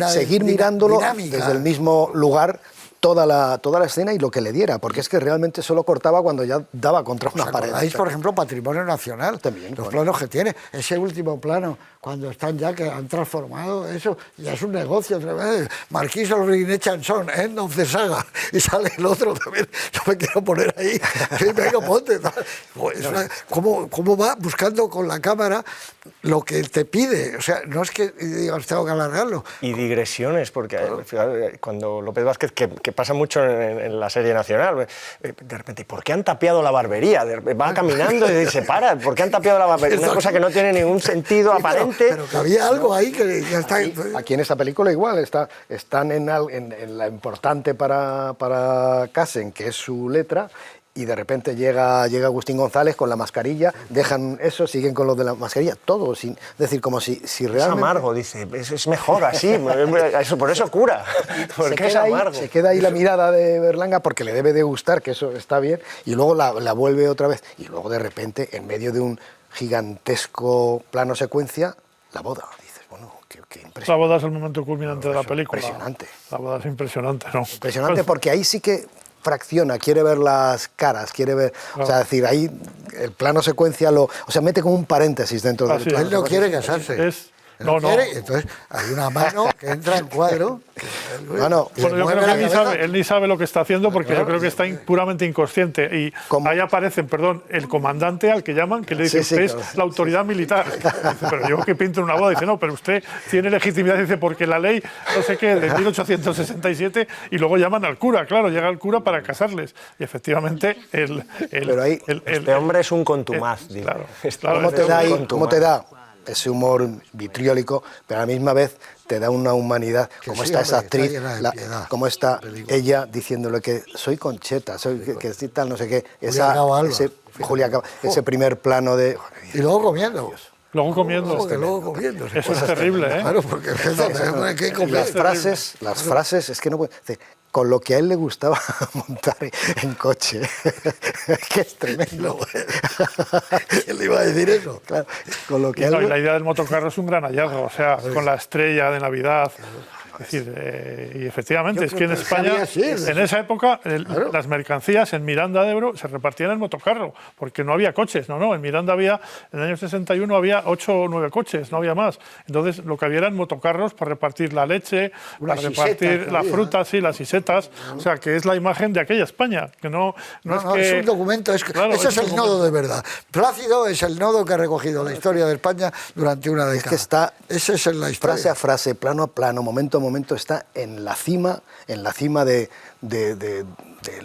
Seguir mirándolo desde el mismo lugar toda la escena y lo que le diera, porque es que realmente solo cortaba cuando ya daba contra una pared. ¿Veis, por ejemplo, Patrimonio Nacional? También, los planos que tiene, ese último plano, cuando están ya, que han transformado eso, ya es un negocio. Marquís Olbriné Chanson, End of the Saga, y sale el otro también, yo me quiero poner ahí, venga, ponte. ¿Cómo va buscando con la cámara lo que te pide? O sea, no es que digas, tengo que alargarlo. Y digresiones, porque cuando López Vázquez, que pasa mucho en la serie nacional, de repente, ¿por qué han tapiado la barbería? Va caminando y se para, ¿por qué han tapiado la barbería? Una cosa que no tiene ningún sentido aparente. Pero que había algo ahí que ya está... Aquí en esta película igual, están en la importante para Casen, que es su letra, y de repente llega Agustín González con la mascarilla, dejan eso, siguen con lo de la mascarilla, todo, sin decir, como si realmente... Es amargo, dice, es mejor así, por eso cura, porque es amargo. Se queda ahí la mirada de Berlanga porque le debe de gustar, que eso está bien, y luego la vuelve otra vez, y luego de repente, en medio de un gigantesco plano secuencia, la boda. Dices, bueno, qué impresionante. La boda es el momento culminante de la película. Impresionante. La boda es impresionante, ¿no? Impresionante porque ahí sí que fracciona, quiere ver las caras, quiere ver... Claro. O sea, decir, ahí el plano secuencia mete como un paréntesis dentro del plano. Él no quiere casarse. No. Entonces hay una mano que entra en cuadro. Bueno, yo creo que él ni sabe lo que está haciendo porque yo creo que está puramente inconsciente. Y ahí aparece, el comandante al que llaman, que le dice, usted es la autoridad militar. Dice, pero yo que pinto en una boda. Dice, no, pero usted tiene legitimidad. Dice, porque la ley, no sé qué, de 1867, y luego llaman al cura. Claro, llega el cura para casarles. Y efectivamente, este hombre es un contumaz. Claro, ¿Cómo te da ese humor vitriólico, pero a la misma vez te da una humanidad, como está esa actriz, como está ella diciéndole que soy Concheta, que tal, no sé qué, ese primer plano de... Y luego comiendo. Luego comiendo. Eso es terrible, ¿eh? Claro, porque hay que comer. Las frases, es que no puede... Con lo que a él le gustaba montar en coche, que es tremendo. ¿Quién le iba a decir eso? Claro, con lo que y la idea del motocarro es un gran hallazgo, o sea, con la estrella de Navidad. Es decir, y efectivamente, es que en España, en esa época, las mercancías en Miranda de Ebro se repartían en motocarro, porque no había coches, en Miranda en el año 61 había 8 o 9 coches, no había más. Entonces, lo que había eran motocarros para repartir la leche, para repartir la fruta, las isetas, o sea, que es la imagen de aquella España, que no es un documento, ese es el nodo de verdad. Plácido es el nodo que ha recogido la historia de España durante una década. Es que está, ese es la historia. Frase a frase, plano a plano, momento a momento, está en la cima de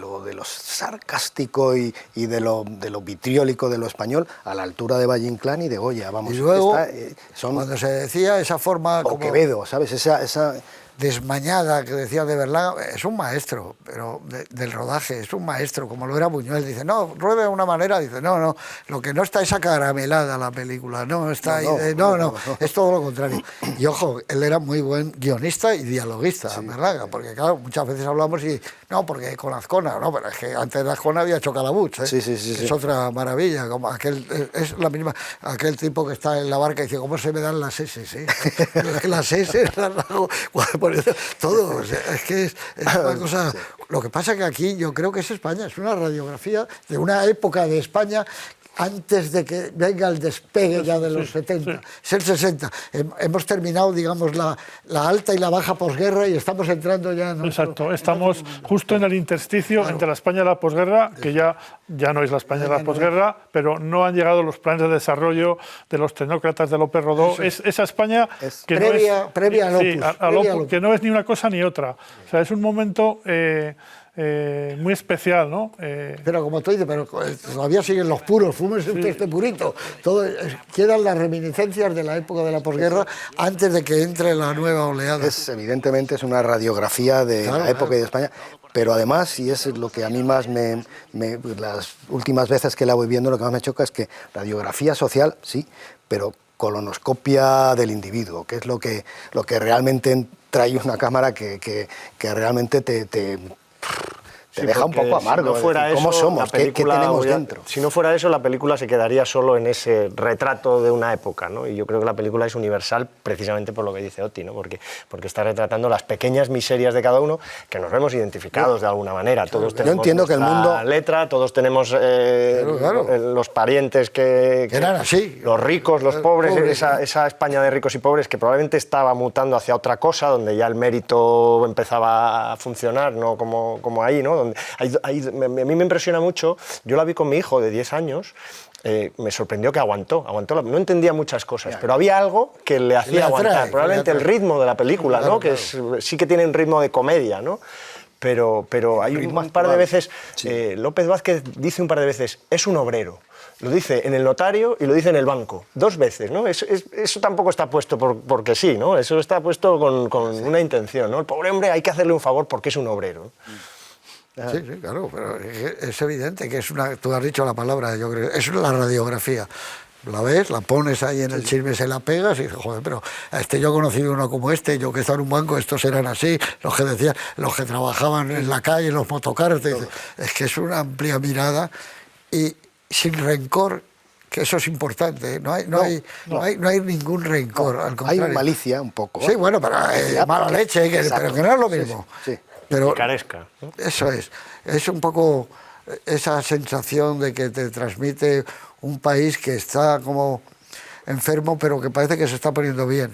lo sarcástico y de lo vitriólico de lo español, a la altura de Valle Inclán y de Goya. Vamos, y luego, cuando se decía esa forma... O como... Quevedo, ¿sabes? Esa desmañada que decía de Berlanga, es un maestro, pero del rodaje, es un maestro, como lo era Buñuel. Dice, no, ruede de una manera, dice, no, lo que no está es acaramelada la película, no, está no, es todo lo contrario. Y ojo, él era muy buen guionista y dialoguista, sí, Berlanga, porque claro, muchas veces hablamos y, no, porque con Azcona, no, pero es que antes de Azcona había hecho Calabuch, ¿eh? Sí. Es otra maravilla, como es la misma, aquel tipo que está en la barca y dice, ¿cómo se me dan las S? ¿Sí? Es que las S las hago todo, o sea, es que es una cosa. Sí. Lo que pasa que aquí yo creo que es España, es una radiografía de una época de España antes de que venga el despegue ya de los 70, es el 60. Hemos terminado, digamos, la alta y la baja posguerra y estamos entrando ya en... Exacto, estamos justo en el intersticio, claro, entre la España de la posguerra, que ya no es la España de la posguerra, pero no han llegado los planes de desarrollo de los tecnócratas de López Rodó. Es esa España que previa a López, que no es ni una cosa ni otra. O sea, es un momento... muy especial, ¿no? Pero como tú dices, pero todavía siguen los puros, fumes este purito. Quedan las reminiscencias de la época de la posguerra antes de que entre la nueva oleada. Evidentemente es una radiografía de la época de España, pero además, y es lo que a mí más las últimas veces que la voy viendo, lo que más me choca es que radiografía social, sí, pero colonoscopia del individuo, que es lo que realmente trae una cámara que realmente te deja un poco amargo. Si no fuera ¿cómo eso, somos? ¿Qué tenemos dentro? Si no fuera eso, la película se quedaría solo en ese retrato de una época, ¿no? Y yo creo que la película es universal precisamente por lo que dice Oti, ¿no? Porque está retratando las pequeñas miserias de cada uno que nos vemos identificados de alguna manera. Todos tenemos, yo entiendo que el mundo... letra, todos tenemos los parientes que eran así. Los ricos, los pobres, esa España de ricos y pobres que probablemente estaba mutando hacia otra cosa, donde ya el mérito empezaba a funcionar, no como ahí, ¿no? A mí me impresiona mucho, yo la vi con mi hijo de 10 años, me sorprendió que aguantó, no entendía muchas cosas, pero había algo que le hacía aguantar, probablemente el ritmo de la película, ¿no? Que sí que tiene un ritmo de comedia, ¿no? Pero hay un par de veces, López Vázquez dice un par de veces, es un obrero. Lo dice en el notario y lo dice en el banco, 2 veces, ¿no? Eso tampoco está puesto porque sí, ¿no? Eso está puesto con una intención, ¿no? El pobre hombre hay que hacerle un favor porque es un obrero. Sí, claro, pero es evidente que tú has dicho la palabra, yo creo, es la radiografía. La ves, la pones ahí en el chisme, se la pegas y dices, joder, pero yo he conocido uno como yo que estaba en un banco, estos eran así, los que trabajaban en la calle, los motocarros, es que es una amplia mirada y sin rencor, que eso es importante, no hay ningún rencor, al contrario. Hay malicia un poco. Sí, bueno, pero mala leche, pero que no es lo mismo. Sí. Pero picaresca, ¿no? Eso es un poco esa sensación de que te transmite un país que está como enfermo, pero que parece que se está poniendo bien.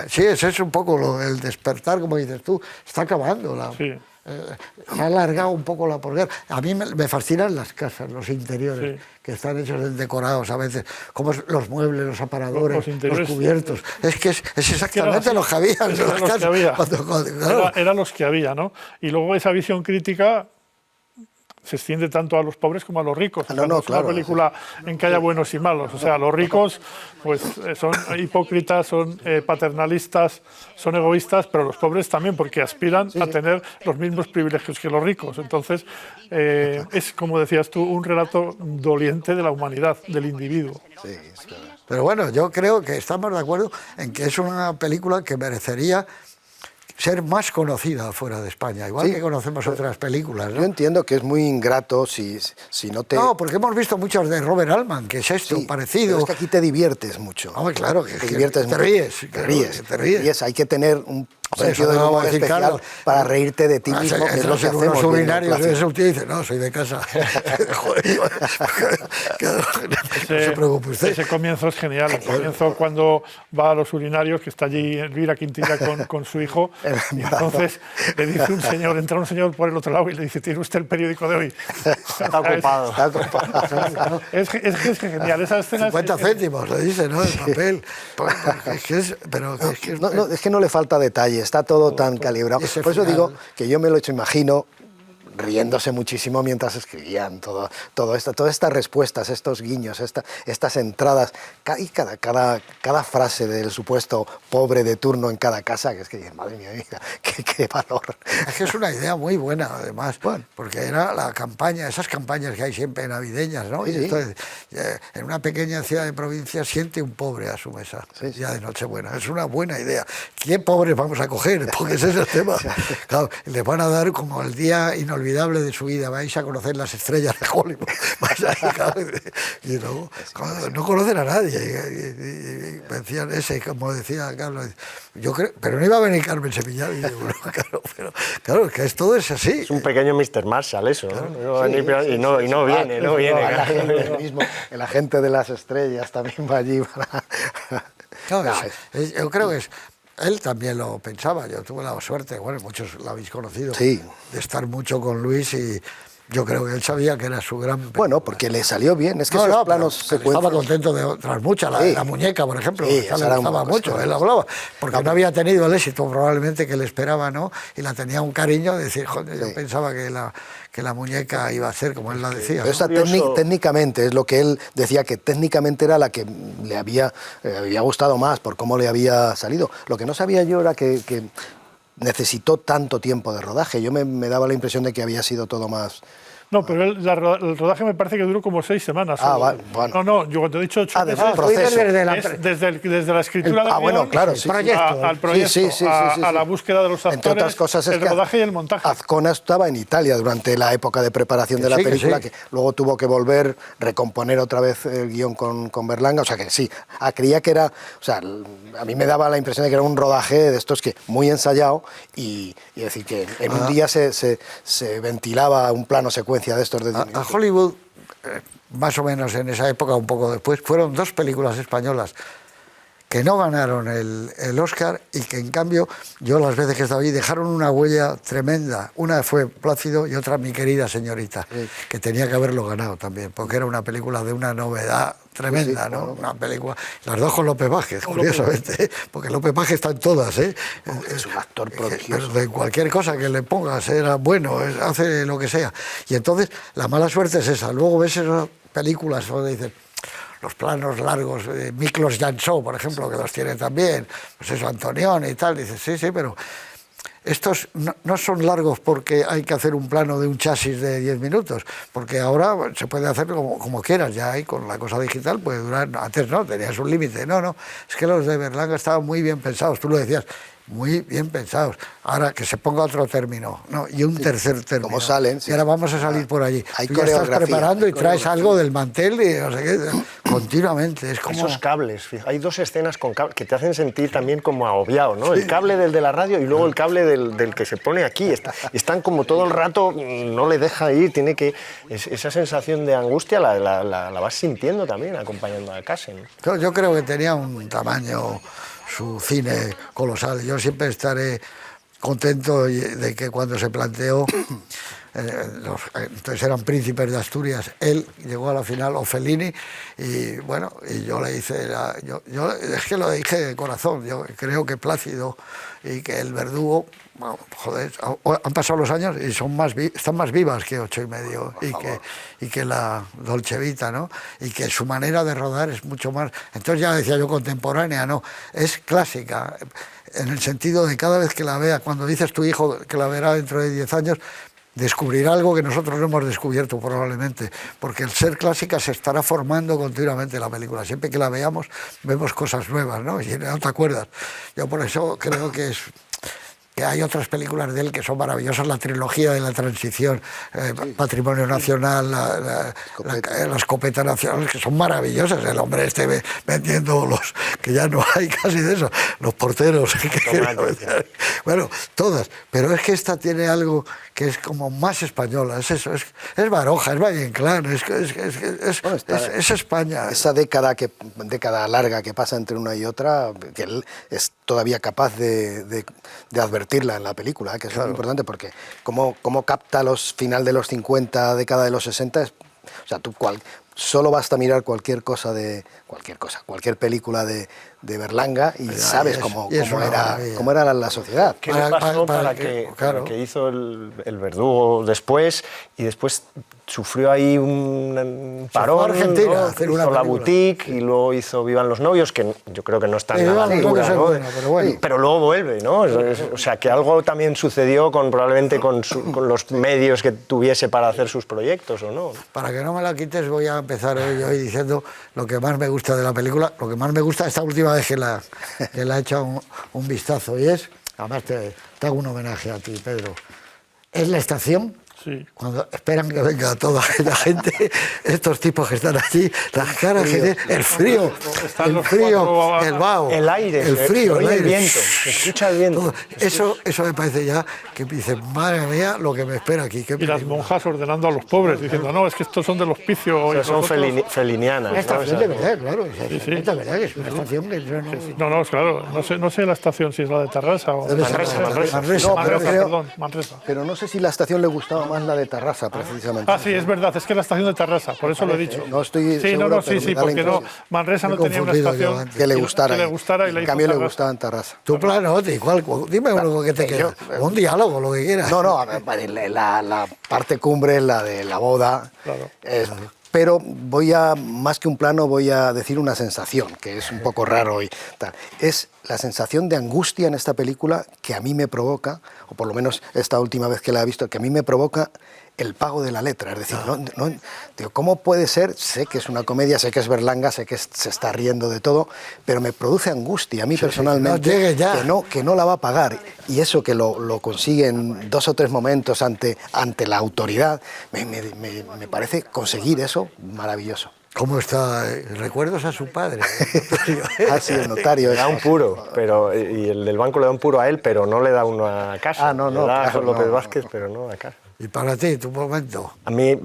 Sí, ese es un poco el despertar, como dices tú, está acabando. Se ha alargado un poco la posguerra. A mí me fascinan las casas, los interiores, que están hechos en decorados a veces, como los muebles, los aparadores, los cubiertos. Es que es exactamente los que había en las casas. Eran los que había, ¿no? Y luego esa visión crítica se extiende tanto a los pobres como a los ricos. Es una película en que haya buenos y malos. O sea, los ricos pues son hipócritas, son paternalistas, son egoístas, pero los pobres también, porque aspiran a tener los mismos privilegios que los ricos. Entonces, es, como decías tú, un relato doliente de la humanidad, del individuo. Sí, pero bueno, yo creo que estamos de acuerdo en que es una película que merecería ser más conocida fuera de España, igual que conocemos otras películas, ¿no? Yo entiendo que es muy ingrato si no te... No, porque hemos visto muchas de Robert Altman, que es esto, parecido. Pero es que aquí te diviertes mucho. Claro, te ríes. Te ríes. Hay que tener un sentido de humor especial para reírte de ti mismo, que es lo que hacemos. Los urinarios, ese tío dice, no, soy de casa. No se preocupe usted. Ese comienzo es genial. El comienzo cuando va a los urinarios, que está allí Elvira Quintilla con su hijo, y entonces le dice entra un señor por el otro lado y le dice, ¿tiene usted el periódico de hoy? Está ocupado. Es genial. Esa escena 50 céntimos, le dice, ¿no? El papel. Es que no le falta detalle, está todo tan calibrado. Por eso digo que yo me lo imagino riéndose muchísimo mientras escribían todas estas respuestas, estos guiños, estas entradas, y cada frase del supuesto pobre de turno en cada casa, que es que dices, madre mía, qué valor. Es que es una idea muy buena, además, porque era la campaña, esas campañas que hay siempre navideñas, ¿no? Sí, y entonces, en una pequeña ciudad de provincia siente un pobre a su mesa, ya de Nochebuena. Es una buena idea. ¿Qué pobres vamos a coger? Porque ese es el tema. Claro, les van a dar como el día inolvidable de su vida. Vais a conocer las estrellas de Hollywood. Y luego, no conocen a nadie. Y me decían como decía Carlos, yo creo, pero no iba a venir Carmen Sevillano. Y digo, bueno, claro, es que todo es así. Es un pequeño Mr. Marshall eso, ¿no? Y no viene. El agente de las estrellas también va allí para... Yo creo que él también lo pensaba. Yo tuve la suerte, bueno, muchos lo habéis conocido, de estar mucho con Luis, y yo creo que él sabía que era su gran... Bueno, porque le salió bien. Es que esos planos secuencias... Estaba contento de otras muchas. La muñeca, por ejemplo, le gustaba mucho. Él hablaba, porque no había tenido el éxito probablemente que le esperaba, ¿no? Y la tenía un cariño de decir, joder, yo pensaba que la muñeca iba a ser como él la decía. Pero técnicamente, es lo que él decía, que técnicamente era la que le había gustado más por cómo le había salido. Lo que no sabía yo era que necesitó tanto tiempo de rodaje. Yo me daba la impresión de que había sido todo más... No, pero el rodaje me parece que duró como 6 semanas. Bueno. No, yo cuando he dicho 8 meses, desde la escritura del bueno, claro, al proyecto, a la búsqueda de los actores, entre otras cosas, el rodaje y el montaje. Azcona estaba en Italia durante la época de preparación de la película, que luego tuvo que volver, recomponer otra vez el guión con Berlanga, o sea que sí, creía que era, o sea, a mí me daba la impresión de que era un rodaje de estos que muy ensayado, y decir que en un día se ventilaba un plano secuencia de estos de 10 minutos. A Hollywood, más o menos en esa época, un poco después, fueron 2 películas españolas que no ganaron el Oscar, y que en cambio, yo las veces que estaba allí, dejaron una huella tremenda. Una fue Plácido y otra Mi querida señorita, que tenía que haberlo ganado también, porque era una película de una novedad tremenda, ¿no? Una película, las 2 con López Vázquez, curiosamente, porque López Vázquez está en todas, ¿eh? Es un actor prodigioso. Pero de cualquier cosa que le pongas, era bueno, hace lo que sea. Y entonces, la mala suerte es esa. Luego ves esas películas donde dices, los planos largos, Miklos Jansó, por ejemplo, que los tiene también, pues eso, Antonioni y tal, dices, sí, pero estos no son largos porque hay que hacer un plano de un chasis de 10 minutos, porque ahora se puede hacer como quieras, ya hay con la cosa digital, puede durar, antes no, tenías un límite, no, es que los de Berlanga estaban muy bien pensados, tú lo decías, muy bien pensados. Ahora que se ponga otro término, ¿no? Y un tercer término. Como salen. Y ahora vamos a salir por allí. Hay Tú ya estás preparando y traes coreografía. algo del mantel y no sé qué, continuamente. Es como... Esos cables, hay 2 escenas con cables que te hacen sentir también como agobiado, ¿no? El cable del de la radio y luego el cable del que se pone aquí. Están como todo el rato, no le deja ir, tiene que... esa sensación de angustia la vas sintiendo también acompañando a Casen. Yo creo que tenía un tamaño, su cine colosal. Yo siempre estaré contento de que cuando se planteó, entonces eran Príncipes de Asturias, él llegó a la final, o Fellini, y bueno, y yo le hice, yo es que lo dije de corazón, yo creo que Plácido y que El Verdugo, bueno, joder, han pasado los años y están más vivas que 8 y medio, y que la Dolce Vita, ¿no? Y que su manera de rodar es mucho más, entonces ya decía yo contemporánea, no, es clásica, en el sentido de cada vez que la vea, cuando dices tu hijo que la verá dentro de 10 años, descubrirá algo que nosotros no hemos descubierto probablemente, porque el ser clásica se estará formando continuamente la película. Siempre que la veamos, vemos cosas nuevas, ¿no? Y no te acuerdas. Yo por eso creo que hay otras películas de él que son maravillosas, la trilogía de la transición, Patrimonio Nacional, la escopeta nacional, que son maravillosas. El hombre vendiendo que ya no hay casi de eso, los porteros. Bueno, todas. Pero es que esta tiene algo que es como más española, es eso, es Baroja, es Valle Inclán, es España. Esa década larga que pasa entre una y otra, que él es todavía capaz de advertirla en la película, que es muy importante, porque cómo capta final de los 50, década de los 60, o sea, solo basta mirar cualquier película de Berlanga y sabes cómo era la sociedad. ¿Qué le pasó para que hizo el Verdugo después y después sufrió ahí un parón, Argentina, ¿no? hacer Hizo una La película. Boutique y luego hizo Vivan los novios, que yo creo que no está nada Vivan los locura, novios es ¿no? buena, pero bueno. Pero luego vuelve, ¿no? O sea, que algo también sucedió probablemente con los medios que tuviese para hacer sus proyectos, ¿o no? Para que no me la quites, voy a empezar hoy diciendo lo que más me gusta de la película, lo que más me gusta esta última vez que la he hecho un vistazo, y es, además te hago un homenaje a ti, Pedro, es la estación. Sí. Cuando esperan que venga toda la gente, estos tipos que están allí, las caras, el frío, el vaho, el aire, el frío, el aire. viento, se escucha el viento. Eso me parece ya que dicen, madre mía, lo que me espera aquí. Y las monjas ordenando a los pobres, diciendo, no, es que estos son del hospicio. O sea, son felinianas. Esta ¿no? estación de verdad, claro. Sí. Es verdad que es una estación que yo no... No, claro, no sé la estación si es la de Tarrasa o... Manresa. Pero no sé si la estación le gustaba más la de Tarrasa, precisamente. Ah, sí, es verdad, es que la estación de Tarrasa, por eso lo he dicho. No estoy sí, seguro, sí, pero porque no, Manresa no tenía una estación que le gustara. Y en cambio le gustaba en Tarrasa. Tu planote, ¿cuál? Dime algo que te queda. Un diálogo, lo que quieras. No, a ver, la parte cumbre es la de la boda. Claro. Pero más que un plano, voy a decir una sensación, que es un poco raro y tal. Es la sensación de angustia en esta película que a mí me provoca, o por lo menos esta última vez que la he visto, que a mí me provoca el pago de la letra. Es decir, digo, ¿cómo puede ser? Sé que es una comedia, sé que es Berlanga, sé que se está riendo de todo, pero me produce angustia a mí personalmente que no la va a pagar. Y eso que lo consigue en 2 o 3 momentos ante la autoridad, me parece conseguir eso maravilloso. ¿Cómo está? ¿Recuerdos a su padre? Sí, el notario. Le da un puro, y el del banco le da un puro a él, pero no le da uno a casa. No, le da a claro, López Vázquez, pero no a casa. Y para ti, tu momento. A mí,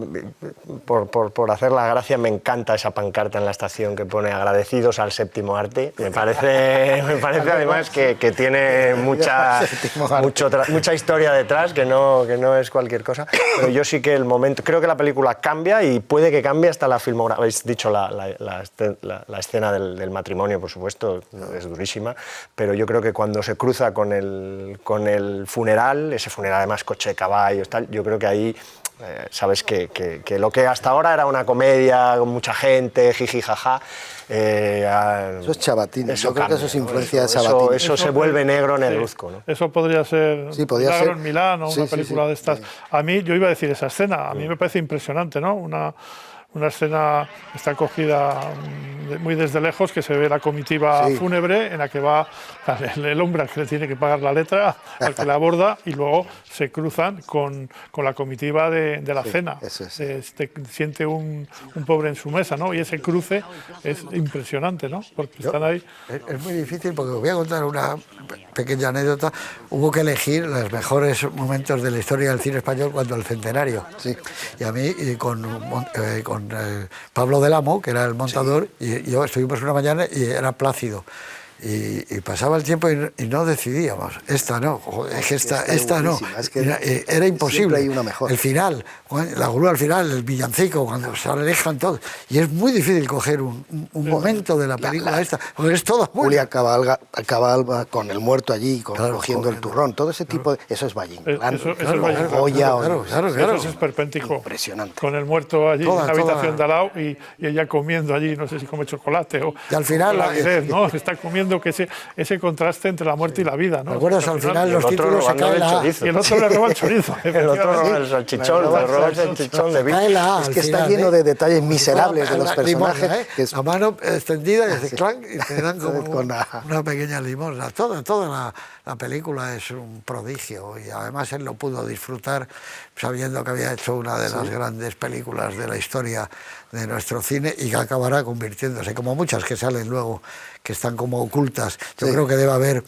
por hacer la gracia, me encanta esa pancarta en la estación que pone agradecidos al séptimo arte. Me parece además que tiene mucha historia detrás, que no es cualquier cosa. Pero yo sí que el momento, creo que la película cambia y puede que cambie hasta la filmografía. Habéis dicho la escena del matrimonio, por supuesto, es durísima, pero yo creo que cuando se cruza con el funeral, ese funeral además coche de caballos, tal, yo creo que ahí sabes que lo que hasta ahora era una comedia con mucha gente, jiji, jaja. Eso es Chabatini, yo creo que eso es influencia de Chabatini. Eso se vuelve negro negruzco, ¿no? Eso podría ser Milagro en Milán o una película de estas. Sí. A mí, yo iba a decir esa escena, a mí me parece impresionante, ¿no? Una escena está cogida muy desde lejos, que se ve la comitiva fúnebre en la que va el hombre al que le tiene que pagar la letra, al que la aborda, y luego se cruzan con la comitiva de la cena. Eso es. Siente un pobre en su mesa, ¿no? Y ese cruce es impresionante, ¿no? Porque están ahí. Es muy difícil porque os voy a contar una pequeña anécdota. Hubo que elegir los mejores momentos de la historia del cine español cuando el centenario. Sí. Y a mí, con Pablo del Amo, que era el montador, y yo estuvimos una mañana y era Plácido. Y pasaba el tiempo y no decidíamos. Esta no, es que esta no. Es que era imposible. hay una mejor. El final, la grúa al final, el villancico, cuando se alejan todos. Y es muy difícil coger un momento de la película esta, porque es toda buena. Julia cabalga con el muerto allí, cogiendo el turrón, todo ese tipo de... Eso es Valle Inclán, Eso es Valle Inclán. Goya, Eso es esperpéntico. Impresionante. Con el muerto allí en la habitación de al lado y ella comiendo allí, no sé si come chocolate o... Y al final... ¿no? Está comiendo que ese contraste entre la muerte y la vida, ¿no? ¿Recuerdas al final los títulos se cae la A? Y el otro le roba el chorizo. El otro roba el salchichón, le roba el salchichón de Vic. Es que está lleno de detalles miserables de los personajes. La mano extendida y hace clank y te dan como una pequeña limosna. Toda la película es un prodigio y además él lo pudo disfrutar sabiendo que había hecho una de las grandes películas de la historia de nuestro cine y que acabará convirtiéndose, como muchas que salen luego, que están como ocultas. Yo creo que debe haber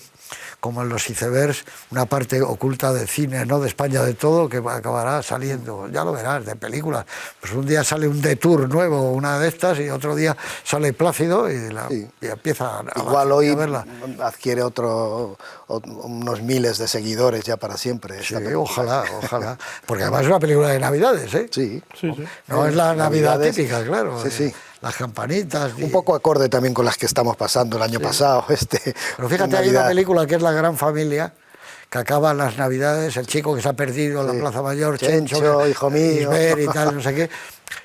como en los icebergs, una parte oculta de cine, no de España, de todo, que acabará saliendo, ya lo verás, de películas. Pues un día sale un Detour nuevo, una de estas, y otro día sale Plácido y, y empieza igual hoy a verla. adquiere unos miles de seguidores ya para siempre. Sí, ojalá, ojalá. Porque además es una película de Navidades, ¿eh? Sí. Sí, sí. No es la Navidad Navidades, típica, claro. Sí, sí. Las campanitas. Un poco acorde también con las que estamos pasando el año pasado. Pero fíjate, hay una película que es La Gran Familia, que acaba en las Navidades, el chico que se ha perdido en la Plaza Mayor, Chencho, hijo mío. Y tal, no sé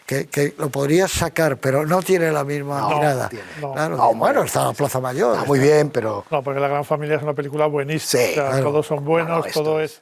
qué, que lo podrías sacar, pero no tiene la misma mirada. Claro, bueno, está la Plaza Mayor. Está muy bien, pero... No, porque La Gran Familia es una película buenísima. Sí, o sea, claro. todos son buenos, Bueno, todo es...